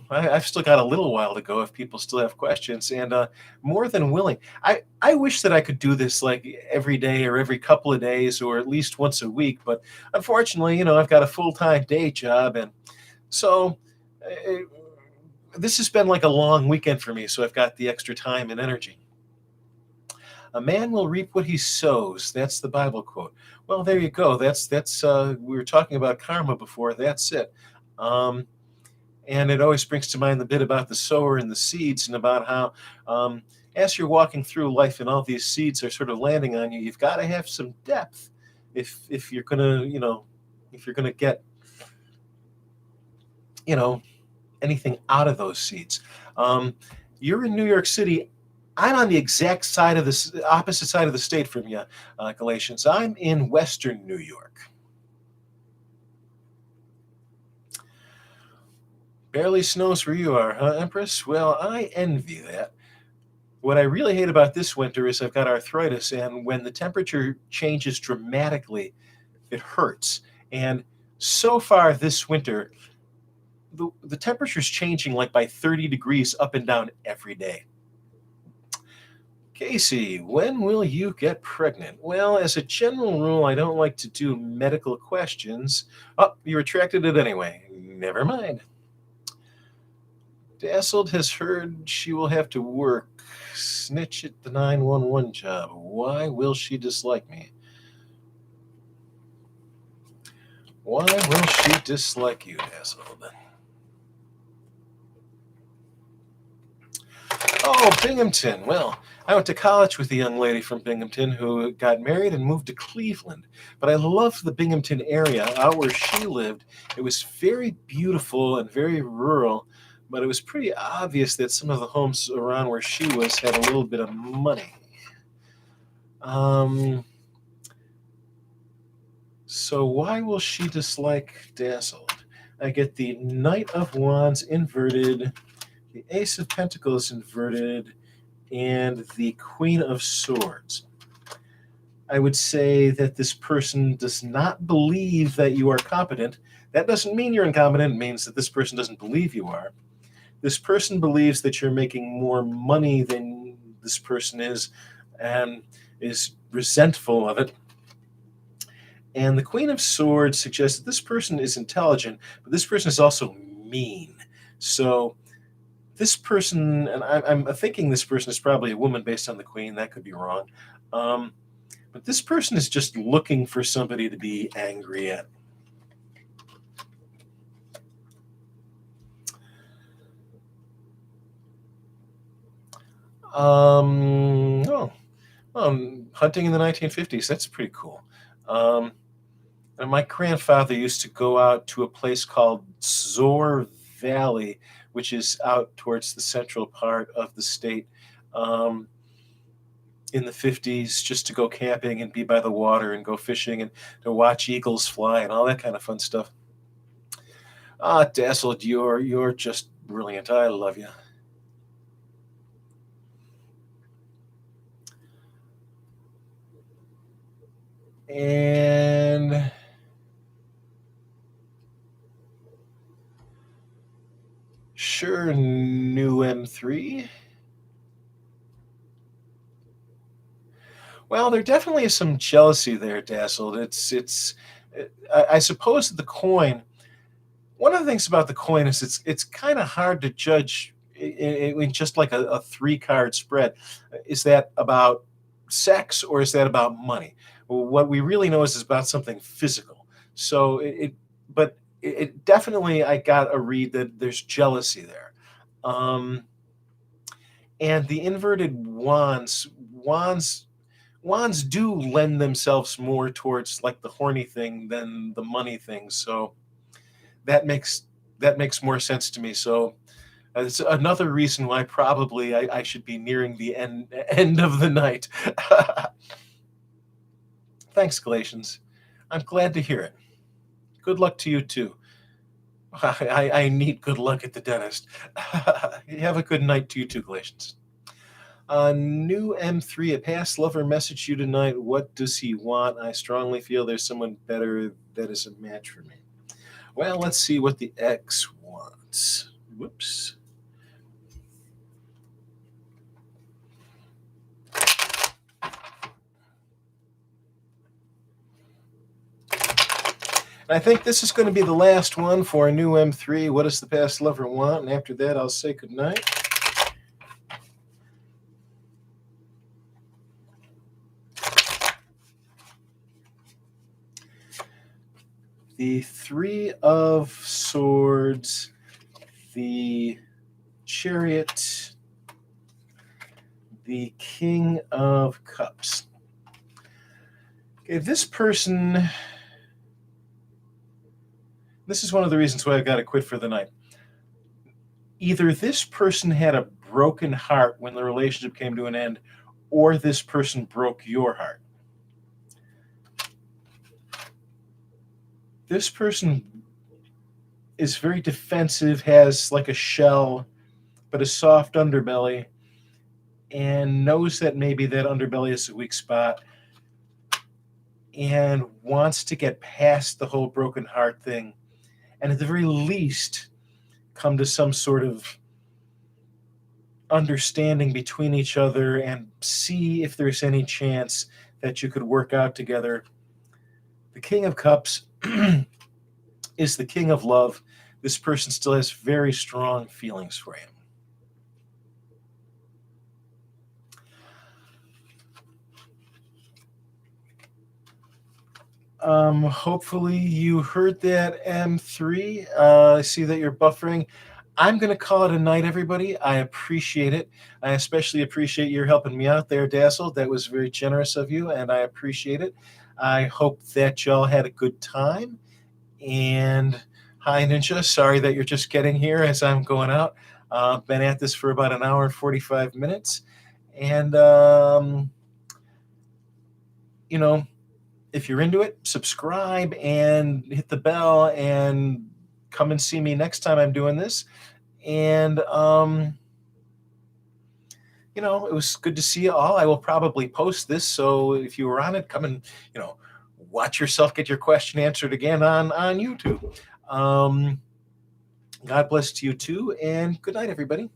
I've still got a little while to go if people still have questions, and more than willing. I wish that I could do this like every day or every couple of days or at least once a week, but unfortunately, I've got a full-time day job, and so this has been like a long weekend for me, so I've got the extra time and energy. A man will reap what he sows. That's the Bible quote. Well, there you go. That's we were talking about karma before. That's it. Um, and it always brings to mind the bit about the sower and the seeds, and about how as you're walking through life and all these seeds are sort of landing on you, you've got to have some depth if you're gonna if you're gonna get anything out of those seeds. You're in New York City. I'm on the exact side of the opposite side of the state from you, Galatians. I'm in Western New York. Barely snows where you are, huh, Empress? Well, I envy that. What I really hate about this winter is I've got arthritis, and when the temperature changes dramatically, it hurts. And so far this winter, the temperature's changing like by 30 degrees up and down every day. Casey, when will you get pregnant? Well, as a general rule, I don't like to do medical questions. Oh, you retracted it anyway. Never mind. Dazzled has heard she will have to work. Snitch at the 911 job. Why will she dislike me? Why will she dislike you, Dazzled? Oh, Binghamton. Well, I went to college with a young lady from Binghamton who got married and moved to Cleveland. But I loved the Binghamton area. Out where she lived, it was very beautiful and very rural, but it was pretty obvious that some of the homes around where she was had a little bit of money. So why will she dislike Dazzled? I get the Knight of Wands inverted, the Ace of Pentacles inverted, and the Queen of Swords. I would say that this person does not believe that you are competent. That doesn't mean you're incompetent. It means that this person doesn't believe you are. This person believes that you're making more money than this person is and is resentful of it. And the Queen of Swords suggests that this person is intelligent, but this person is also mean. So this person, and I'm thinking this person is probably a woman based on the Queen. That could be wrong. But this person is just looking for somebody to be angry at. Hunting in the 1950s. That's pretty cool. And my grandfather used to go out to a place called Zor Valley, which is out towards the central part of the state, in the 50s, just to go camping and be by the water and go fishing and to watch eagles fly and all that kind of fun stuff. Ah, Dazzled, you're just brilliant. I love you. And sure, new M3. Well, there definitely is some jealousy there, Dazzled. It's I suppose the coin. One of the things about the coin is it's kind of hard to judge in just like a 3 card spread. Is that about sex or is that about money? Well, what we really know is it's about something physical. So but it definitely, I got a read that there's jealousy there. Um, and the inverted wands do lend themselves more towards like the horny thing than the money thing. So that makes more sense to me. So it's another reason why probably I should be nearing the end of the night. Thanks, Galatians. I'm glad to hear it. Good luck to you too. I need good luck at the dentist. Have a good night to you too, Galatians. New M3, a past lover messaged you tonight. What does he want? I strongly feel there's someone better that is a match for me. Well, let's see what the X wants. Whoops. I think this is going to be the last one for a new M3. What does the past lover want? And after that, I'll say goodnight. The 3 of Swords, the Chariot, the King of Cups. Okay, this person, this is one of the reasons why I've got to quit for the night. Either this person had a broken heart when the relationship came to an end, or this person broke your heart. This person is very defensive, has like a shell, but a soft underbelly, and knows that maybe that underbelly is a weak spot and wants to get past the whole broken heart thing, and at the very least come to some sort of understanding between each other and see if there's any chance that you could work out together. The King of Cups is the king of love. This person still has very strong feelings for him. Hopefully you heard that, M3. I see that you're buffering. I'm going to call it a night, everybody. I appreciate it. I especially appreciate your helping me out there, Dazzle. That was very generous of you, and I appreciate it. I hope that y'all had a good time. And hi, Ninja. Sorry that you're just getting here as I'm going out. Been at this for about an hour and 45 minutes. And, you know, if you're into it, subscribe and hit the bell and come and see me next time I'm doing this. And, you know, it was good to see you all. I will probably post this. So if you were on it, come and, you know, watch yourself get your question answered again on YouTube. God bless to you too. And good night, everybody.